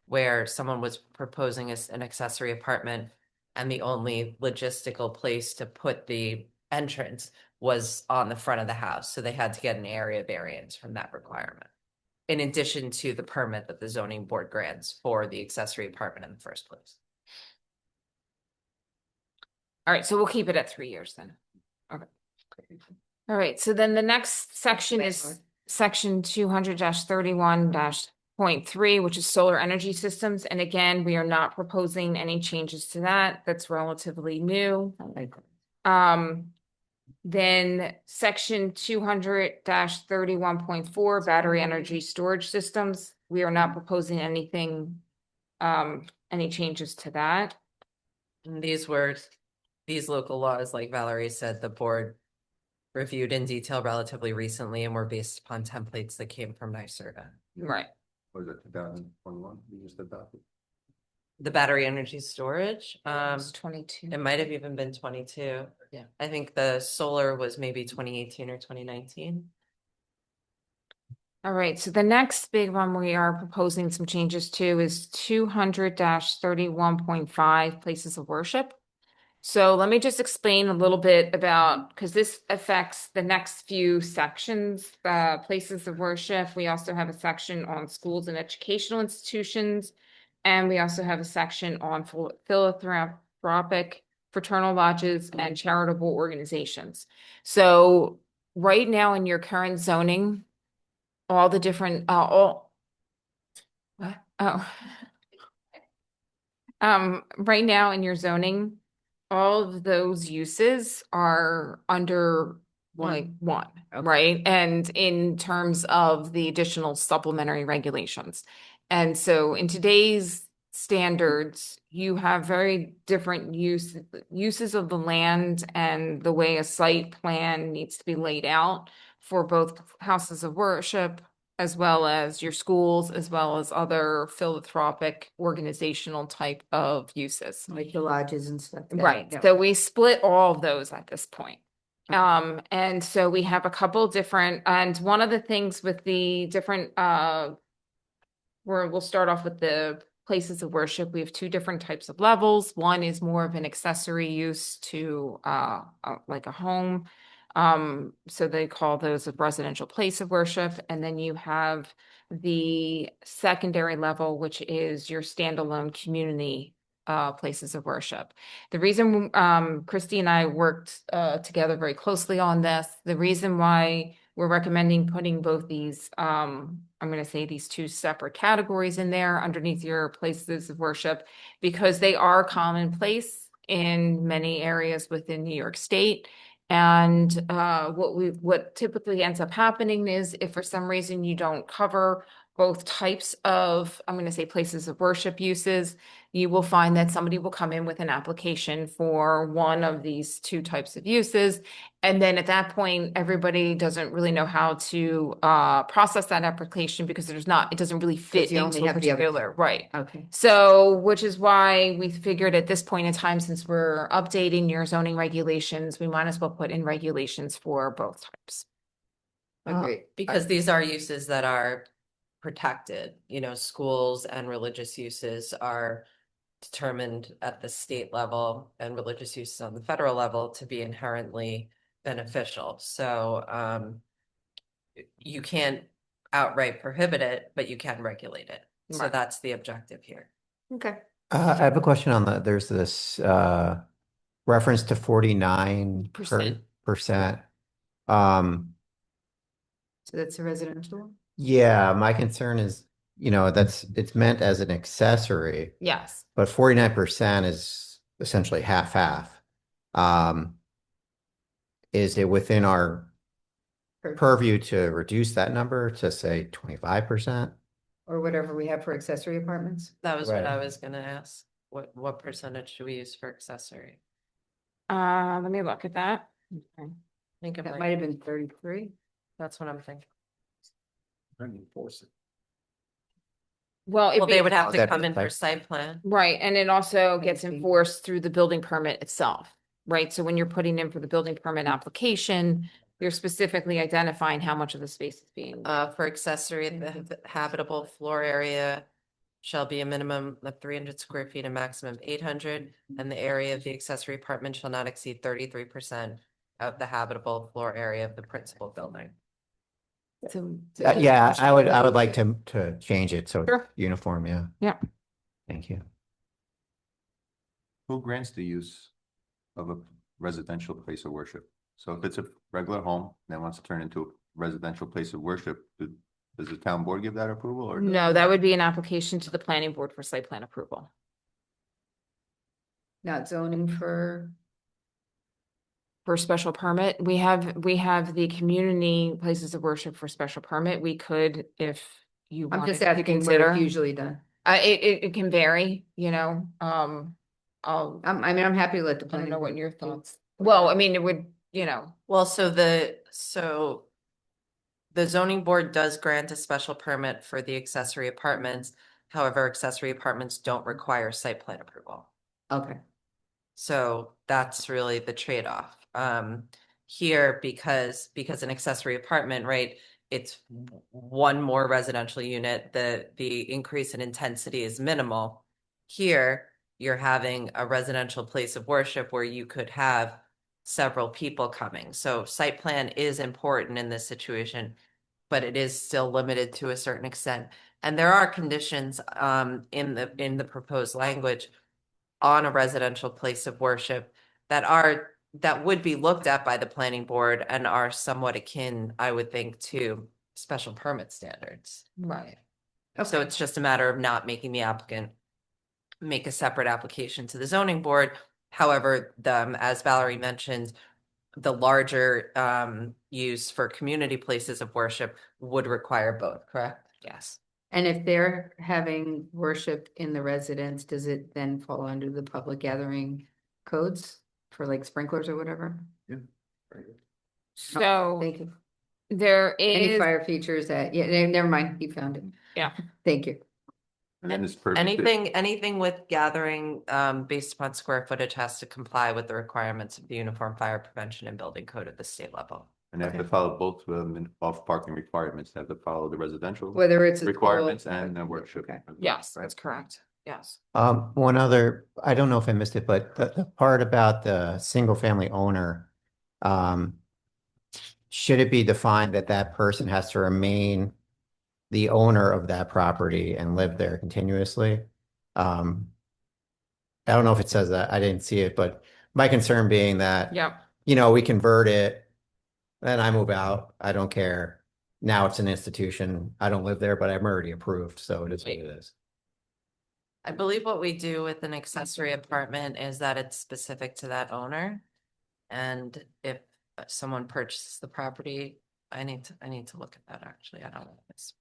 where someone was proposing an accessory apartment, and the only logistical place to put the entrance was on the front of the house, so they had to get an area variance from that requirement, in addition to the permit that the zoning board grants for the accessory apartment in the first place. All right, so we'll keep it at 3 years then. Okay. All right, so then the next section is section 200-31-0.3, which is solar energy systems. And again, we are not proposing any changes to that. That's relatively new. Then section 200-31.4, battery energy storage systems. We are not proposing anything, any changes to that. And these local laws, like Valerie said, the board reviewed in detail relatively recently and were based upon templates that came from NYSERDA. Right. Was it 2021? We just adopted. The battery energy storage, It's 22. it might have even been 22. Yeah. I think the solar was maybe 2018 or 2019. All right, so the next big one we are proposing some changes to is 200-31.5 places of worship. So let me just explain a little bit about, because this affects the next few sections, places of worship. We also have a section on schools and educational institutions. And we also have a section on philanthropic fraternal lodges, and charitable organizations. So right now in your current zoning, all the different, what? Oh. Right now in your zoning, all of those uses are under like one, right? And in terms of the additional supplementary regulations. And so in today's standards, you have very different uses of the land and the way a site plan needs to be laid out for both houses of worship as well as your schools, as well as other philanthropic organizational type of uses. Like the lodges and stuff. Right. Yeah. So we split all of those at this point. And so we have a couple different, and one of the things with the different, we'll start off with the places of worship. We have two different types of levels. One is more of an accessory use to, like a home. So they call those a residential place of worship. And then you have the secondary level, which is your standalone community places of worship. The reason Christy and I worked together very closely on this, the reason why we're recommending putting both these, I'm going to say these two separate categories in there underneath your places of worship, because they are commonplace in many areas within New York State. And what typically ends up happening is if for some reason you don't cover both types of, I'm going to say places of worship uses, you will find that somebody will come in with an application for one of these two types of uses. And then at that point, everybody doesn't really know how to process that application because it doesn't really fit you only into a have the other- particular, right. Okay. So, which is why we figured at this point in time, since we're updating your zoning regulations, we might as well put in regulations for both types. Agreed. Because these are uses that are protected, schools and religious uses are determined at the state level and religious uses on the federal level to be inherently beneficial. So you can't outright prohibit it, but you can regulate it. So Right. that's the objective here. Okay. I have a question on there's this reference to 49%. So that's a residential one? Yeah, my concern is, it's meant as an accessory, Yes. but 49% is essentially half-half. Is it within our purview to reduce that number to say 25%? Or whatever we have for accessory apartments? That was what I Right. was gonna ask. What percentage do we use for accessory? Let me look at that. Okay. I think it That might, might have been 33. that's what I'm thinking. Enforce it. Well, Well, they would have to That come in for site- site plan. right, and it also gets see. enforced through the building permit itself, right? So when you're putting in for the building permit application, you're specifically identifying how much of the space is being. For accessory, the habitable floor area shall be a minimum of 300 square feet, a maximum of 800, and the area of the accessory apartment shall not exceed 33% of the habitable floor area of the principal building. So, Yeah, I would like to change it so it's Sure. uniform, yeah. Yeah. Thank you. Who grants the use of a residential place of worship? So if it's a regular home that wants to turn into a residential place of worship, does the town board give that approval or? no, that would be an application to the planning board for site plan approval. Not zoning for, For special permit, we have the community places of worship for special permit. We could, if you I'm wanted just to asking where consider. it's usually done. It can vary, I'll, I'm happy to let the I don't planning know board what your do- thoughts. Well, I mean, it would, Well, so the zoning board does grant a special permit for the accessory apartments. However, accessory apartments don't require site plan approval. Okay. So that's really the trade-off. Here, because an accessory apartment, right, it's one more residential unit, the increase in intensity is minimal. Here, you're having a residential place of worship where you could have several people coming. So site plan is important in this situation, but it is still limited to a certain extent. And there are conditions in the proposed language on a residential place of worship that would be looked at by the planning board and are somewhat akin, I would think, to special permit standards. Right. So it's just a matter of not making the applicant make a separate application to the zoning board. However, as Valerie mentioned, the larger use for community places of worship would require both, correct? Yes. And if they're having worship in the residence, does it then fall under the public gathering codes for like sprinklers or whatever? Yeah. Very good. So Thank you. there Any is, fire features that, yeah, never mind, he found it. yeah. Thank you. And then this purpose. Anything with gathering based upon square footage has to comply with the requirements of the Uniform Fire Prevention and Building Code at the state level. And they have to follow both off parking requirements. They have to follow the residential Whether it's a requirements school- and the worship. Okay. Yes, Right. that's correct. Yes. One other, I don't know if I missed it, but the part about the single family owner, should it be defined that that person has to remain the owner of that property and live there continuously? I don't know if it says that. I didn't see it, but my concern being that, Yep. we convert it, then I move out. I don't care. Now it's an institution. I don't live there, but I'm already approved, so it is what it is. I believe what we do with an accessory apartment is that it's specific to that owner. And if someone purchases the property, I need to look at that actually. I don't know this.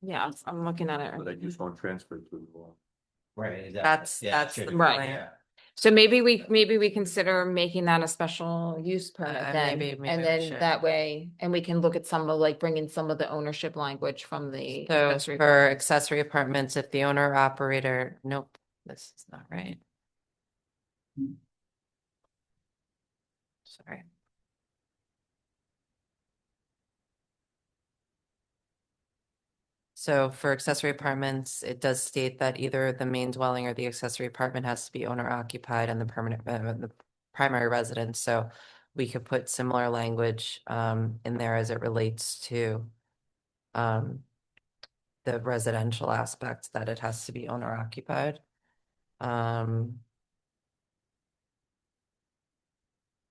Yeah, I'm looking at it. So they just won't transfer to the law. Right. That's the Right. plan. So maybe we consider making that a special use permit then, maybe and we then should. that way, and we can look at some of like bringing some of the ownership language from the. So accessory for apartment. accessory apartments, if the owner operator, nope, this is not right. Sorry. So for accessory apartments, it does state that either the main dwelling or the accessory apartment has to be owner occupied and the primary residence. So we could put similar language in there as it relates to the residential aspect, that it has to be owner occupied.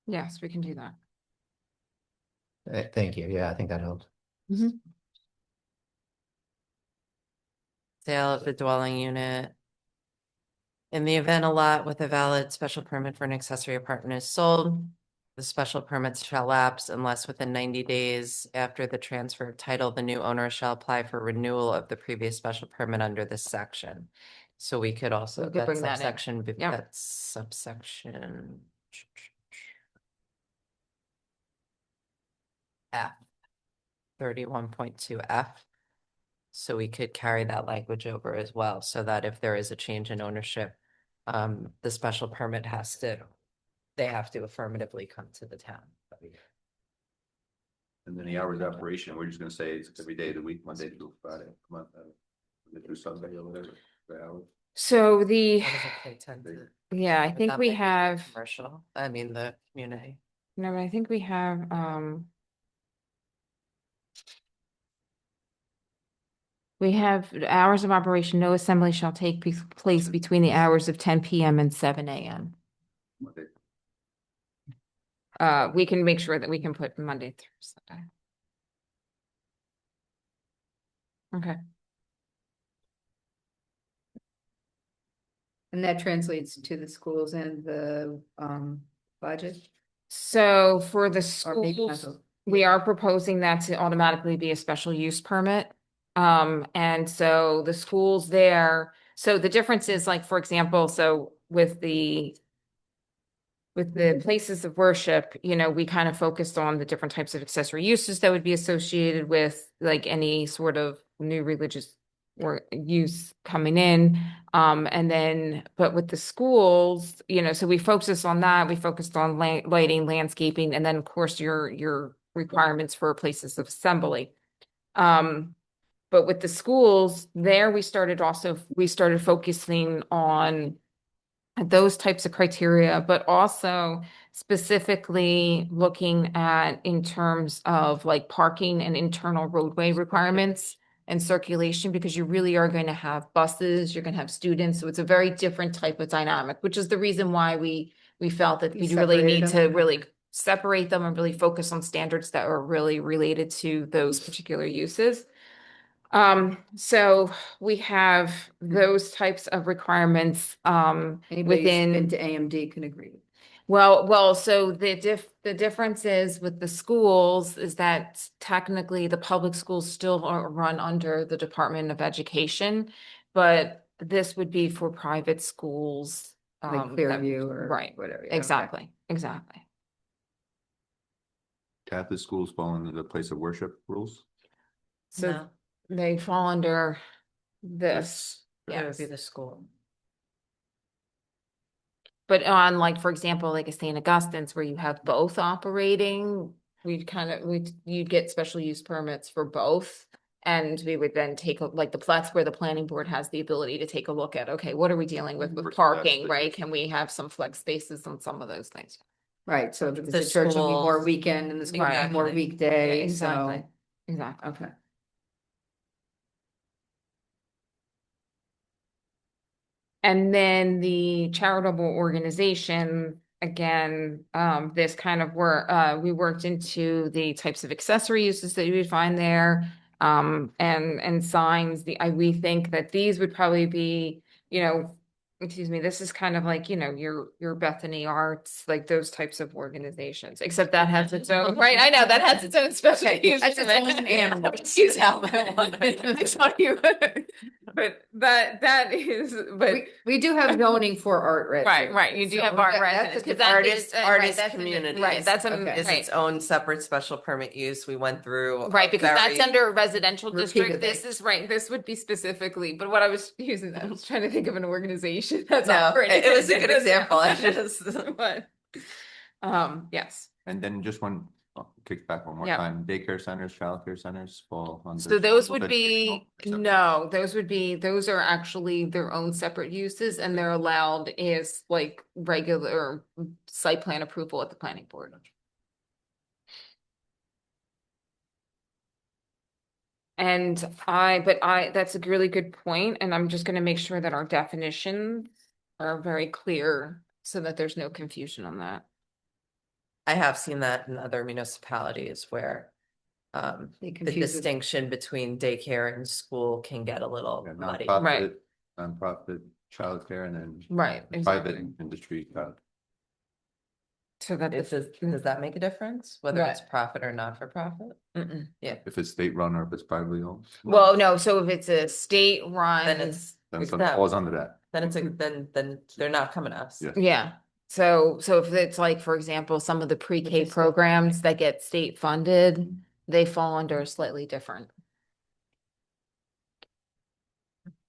Yes, we can do that. Thank you. Yeah, I think that helped. Sale of the dwelling unit. In the event a lot with a valid special permit for an accessory apartment is sold, the special permits shall lapse unless within 90 days after the transfer of title, the new owner shall apply for renewal of the previous special permit under this section. So we could also, We could bring that in. subsection, Yep. that's subsection F, 31.2F. So we could carry that language over as well, so that if there is a change in ownership, the special permit they have to affirmatively come to the town. And then the hours of operation, we're just gonna say it's every day of the week, Monday through Friday, through Sunday or whatever. the hours. So What does it say, 10 to- yeah, I but think that we might be have, Commercial, I mean, the community. no, but I think we have, we have hours of operation, no assembly shall take place between the hours of 10 PM and 7 AM. Monday. We can make sure that we can put Monday through Sunday. Okay, And that translates to the schools and the budget? so for the Or maybe not schools, the- we are proposing that to automatically be a special use permit. And so the schools there, so the difference is like, for example, so with the places of worship, we kind of focused on the different types of accessory uses that would be associated with like any sort of new religious or use coming in. And then, but with the schools, so we focused on that. We focused on lighting, landscaping, and then of course your requirements for places of assembly. But with the schools there, we started focusing on those types of criteria, but also specifically looking at in terms of like parking and internal roadway requirements and circulation, because you really are going to have buses, you're going to have students. So it's a very different type of dynamic, which is the reason why we we felt that You we really separated need to them? really separate them and really focus on standards that are really related to those particular uses. So we have those types of requirements, Anybody who's been within. to AMD can agree. Well, so the difference is with the schools is that technically the public schools still are run under the Department of Education, but this would be for private schools. Like that- Clearview or Right, whatever. yeah, okay. exactly. Catholic schools fall under the place of worship rules? So No. they fall under this, It would be yes. the school. But on like, for example, like a St. Augustine's where you have both operating, you'd get special use permits for both. And we would then take, like that's where the planning board has the ability to take a look at, okay, what are we dealing with Versus parking, that right? space. Can we have some flex spaces on some of those things? Right, so because The the church will be more schools- weekend and the school will be more Exactly. weekday, Exactly, so, exactly. okay. And then the charitable organization, again, this kind of we worked into the types of accessory uses that you would find there. And signs, we think that these would probably be, excuse me, this is kind of like, your Bethany Arts, like those types of organizations, except that has its own, right? I know that has its own special use. That's its own animal. Excuse I saw you. But that is, but. We do have zoning for art residents. Right, you do so have art that's a residents, because different- that is. Artist community. Right, that's a, Okay. Is right. its own separate special permit use. We went through. Right, because that's very- under a residential district. Repeatedly. This is right. This would be specifically, but what I was using, I was trying to think of an organization that's No, operating. it was a good example. I just. But, yes. And then just one, kick back one more Yeah. time, daycare centers, childcare centers fall under. So those would but- be, Oh, no, those are actually their own separate uses, and they're allowed is like regular site plan approval at the planning board. And that's a really good point, and I'm just gonna make sure that our definitions are very clear so that there's no confusion on that. I have seen that in other municipalities where They the confuse with- distinction between daycare and school can get a little Yeah, muddy. Right. Nonprofit childcare and then. Right, Private exactly. industry, So that Does that make a difference, whether Right. it's profit or not for profit? Mm-mm. if it's state run or if it's privately owned, Well, no, so if it's a state run. Then it's, then it's it them. falls under that. Then it's then they're not coming to us. Yeah. Yeah, so if it's like, for example, some of the pre-K is state programs that get state funded, they fall under slightly different.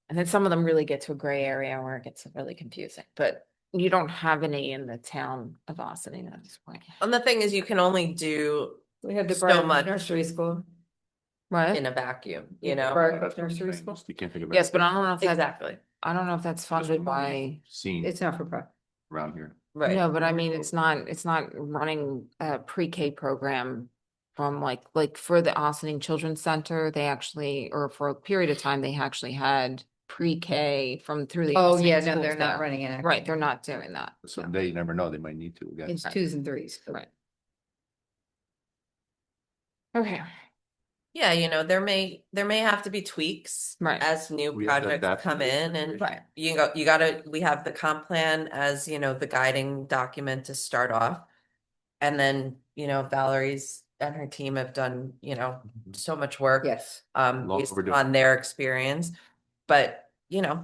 And then some of them really get to a gray area where it gets really confusing, but you don't have any in the town of Ossining at this point. And the thing is, you can only do We have the so Briar much. Nursery School. What? in a vacuum, you know? Briar That's what I'm Nursery saying, School. just you can't think of. Yes, but I don't know if that's, Exactly, I don't know if that's funded by, Seen It's not for profit. around here. right. no, but I mean, it's not running a pre-K program from like for the Ossining Children's Center, they actually, or for a period of time, they actually had pre-K through the. Oh, Ossining yeah, no, schools they're not there. running it. Right, they're not doing that. no. Someday you never know, they might need to again. It's twos and threes. but- Right. Okay, Yeah, there may have to be tweaks. Right. As new We have to projects adapt to come the in and situation. we have the comp plan as, the guiding document to start off. And then, Valerie's and her team have done, so much work. Yes. Long Based overdue. on their experience, but,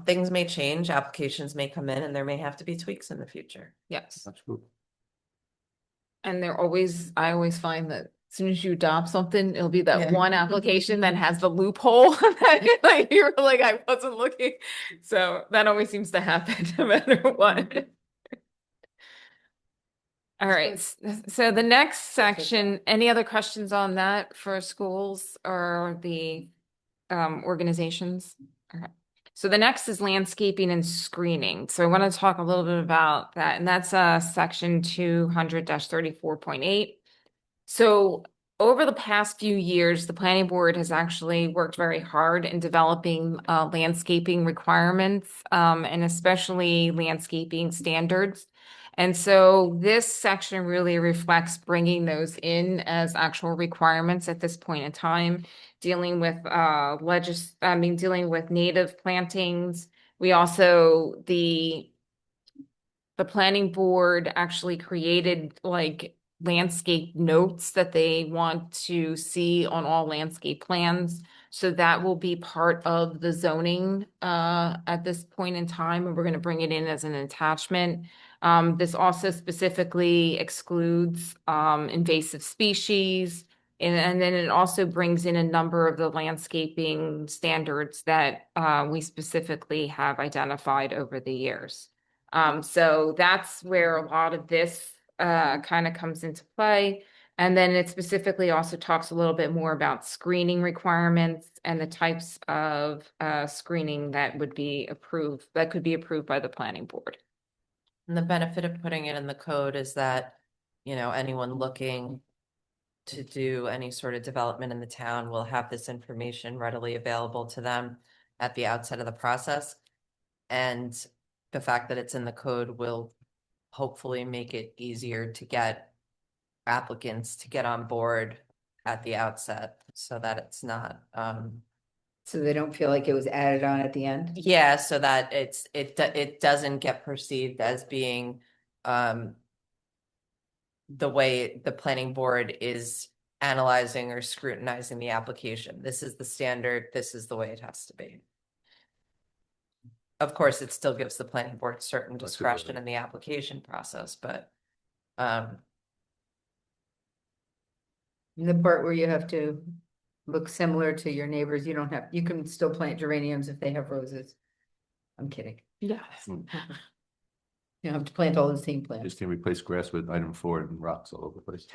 things may change, applications may come in and there may have to be tweaks in the future. yes. That's cool. And I always find that as soon as you adopt something, it'll be that Yeah. one application that has the loophole that like you're like, I wasn't looking. So that always seems to happen no matter what. All right, so the next section, any other questions on that for schools or the organizations? Okay. So the next is landscaping and screening. So I want to talk a little bit about that, and that's section 200-34.8. So over the past few years, the planning board has actually worked very hard in developing landscaping requirements, and especially landscaping standards. And so this section really reflects bringing those in as actual requirements at this point in time, dealing with dealing with native plantings. We also, the planning board actually created like landscape notes that they want to see on all landscape plans. So that will be part of the zoning at this point in time, and we're going to bring it in as an attachment. This also specifically excludes invasive species. And then it also brings in a number of the landscaping standards that we specifically have identified over the years. So that's where a lot of this kind of comes into play. And then it specifically also talks a little bit more about screening requirements and the types of screening that would be approved, that could be approved by the planning board. And the benefit of putting it in the code is that, you know, anyone looking to do any sort of development in the town will have this information readily available to them at the outset of the process. And the fact that it's in the code will hopefully make it easier to get applicants to get on board at the outset so that it's not, So they don't feel like it was added on at the end? yeah, so that it doesn't get perceived as being the way the planning board is analyzing or scrutinizing the application. This is the standard, this is the way it has to be. Of course, it still gives the planning board certain discretion in the application process, but The part where you have to look similar to your neighbors, you don't have, you can still plant geraniums if they have roses. I'm kidding. Yes. You don't have to plant all the same plants. Just can replace grass with item 4 and rocks all over the place.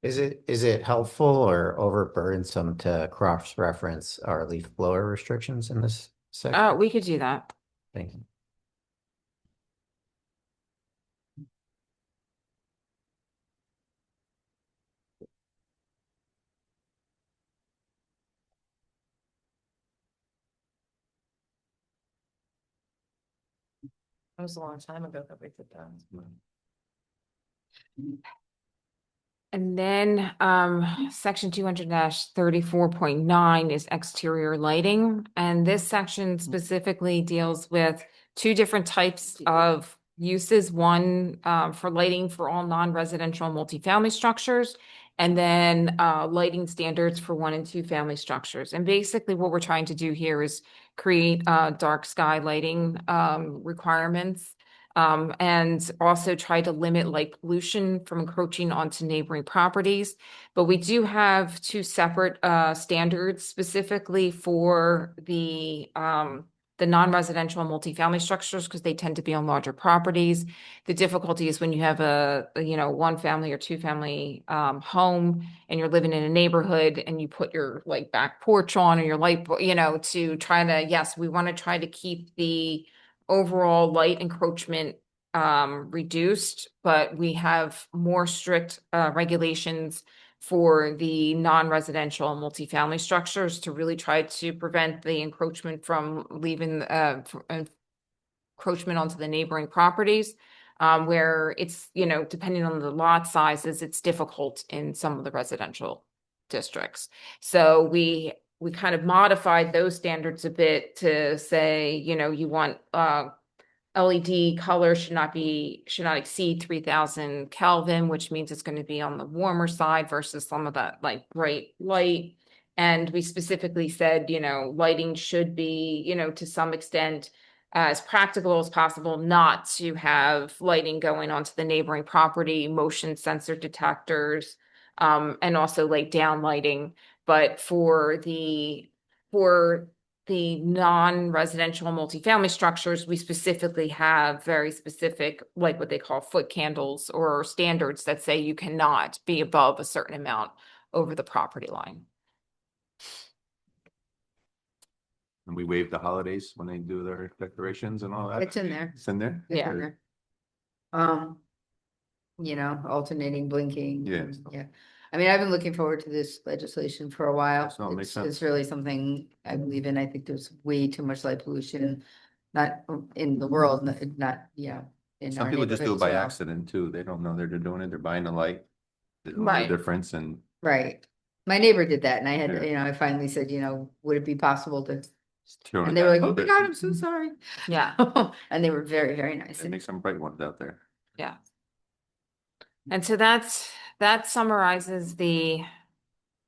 Is it helpful or overburdensome to cross-reference our leaf blower restrictions in this section? We could do that. Thank you. it was a long time ago that we did that. And then section 200-34.9 is exterior lighting. And this section specifically deals with two different types of uses. One for lighting for all non-residential multifamily structures, and then lighting standards for 1 and 2 family structures. And basically what we're trying to do here is create dark sky lighting requirements. And also try to limit light pollution from encroaching onto neighboring properties. But we do have 2 separate standards specifically for the non-residential multifamily structures, because they tend to be on larger properties. The difficulty is when you have a 1 family or 2 family home and you're living in a neighborhood and you put your like back porch on or your light, to try to, yes, we want to try to keep the overall light encroachment reduced, but we have more strict regulations for the non-residential multifamily structures to really try to prevent the encroachment from leaving encroachment onto the neighboring properties, where it's, depending on the lot sizes, it's difficult in some of the residential districts. So we kind of modified those standards a bit to say, you want LED color should not exceed 3000 Kelvin, which means it's going to be on the warmer side versus some of that like bright light. And we specifically said, lighting should be, to some extent as practical as possible, not to have lighting going onto the neighboring property, motion sensor detectors, and also like down lighting. But for the non-residential multifamily structures, we specifically have very specific, like what they call foot candles or standards that say you cannot be above a certain amount over the property line. And we waive the holidays when they do their decorations and all that. It's in there. It's in there? It's Yeah. in there. Alternating blinking. Yeah. Yeah. I mean, I've been looking forward to this legislation for a while. Yes, no, it makes sense. It's really something I believe in. I think there's way too much light pollution, not in the world, not, yeah. in Some our people just do neighborhood it by as well. accident too. They don't know they're doing it. They're buying the light. They don't know Right. the difference and. Right. My neighbor did that and I had, Yeah. I finally said, would it be possible to, throwing and it they were like, down oh a my bit. God, I'm so sorry. Yeah, And they were very, very nice. They make some bright ones out there. yeah. And so that summarizes the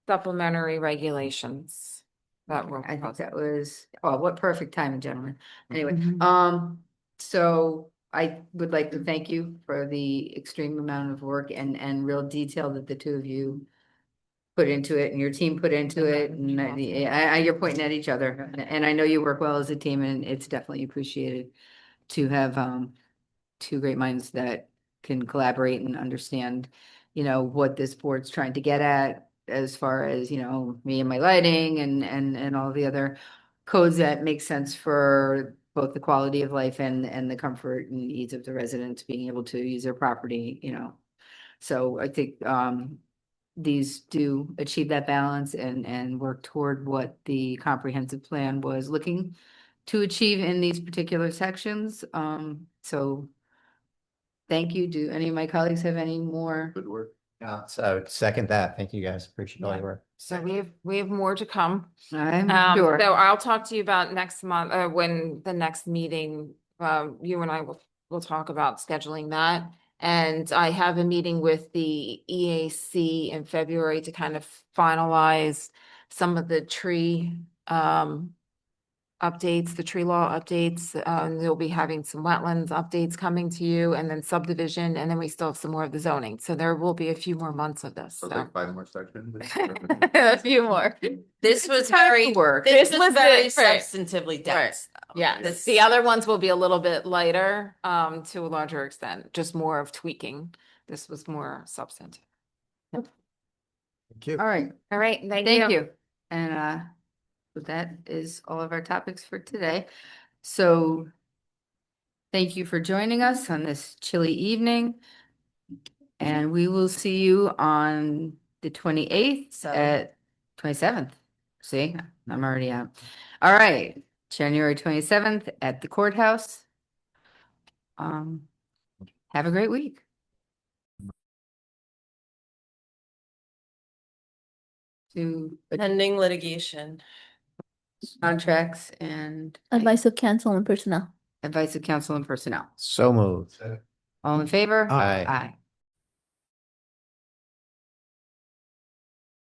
supplementary regulations that were I think proposed. that was, oh, what perfect timing, gentlemen. Anyway, Mhm. so I would like to thank you for the extreme amount of work and real detail that the two of you put into it and your team put into it. And you're pointing at each other and I know you work well as a team and it's definitely appreciated to have, two great minds that can collaborate and understand, what this board's trying to get at as far as, me and my lighting and all the other codes that make sense for both the quality of life and the comfort and needs of the residents being able to use their property. So I think these do achieve that balance and work toward what the comprehensive plan was looking to achieve in these particular sections. So thank you. Do any of my colleagues have any more? Good work. Yeah, so second that. Thank you guys. Appreciate all Yeah. your work. So we have more to come. I'm So sure. I'll talk to you about next month, when the next meeting, you and I will talk about scheduling that. And I have a meeting with the EAC in February to kind of finalize some of the tree, updates, the tree law updates. They'll be having some wetlands updates coming to you and then subdivision, and then we still have some more of the zoning. So there will be a few more months of this. So So like 5 more sections. a few more. This was Time very, to work. this This was was very it, right. substantively dense. though. Yeah, This- the other ones will be a little bit lighter, to a larger extent, just more of tweaking. This was more substantive. Thank you. All right. All right, Thank you. And so that is all of our topics for today. So thank you for joining us on this chilly evening. And we will see you on the 28th at 27th. See, I'm already out. All right, January 27th at the courthouse. Have a great week. To Pending litigation. contracts and Advice of counsel and personnel. advice of counsel and personnel. So moved. All in favor? Aye. Aye.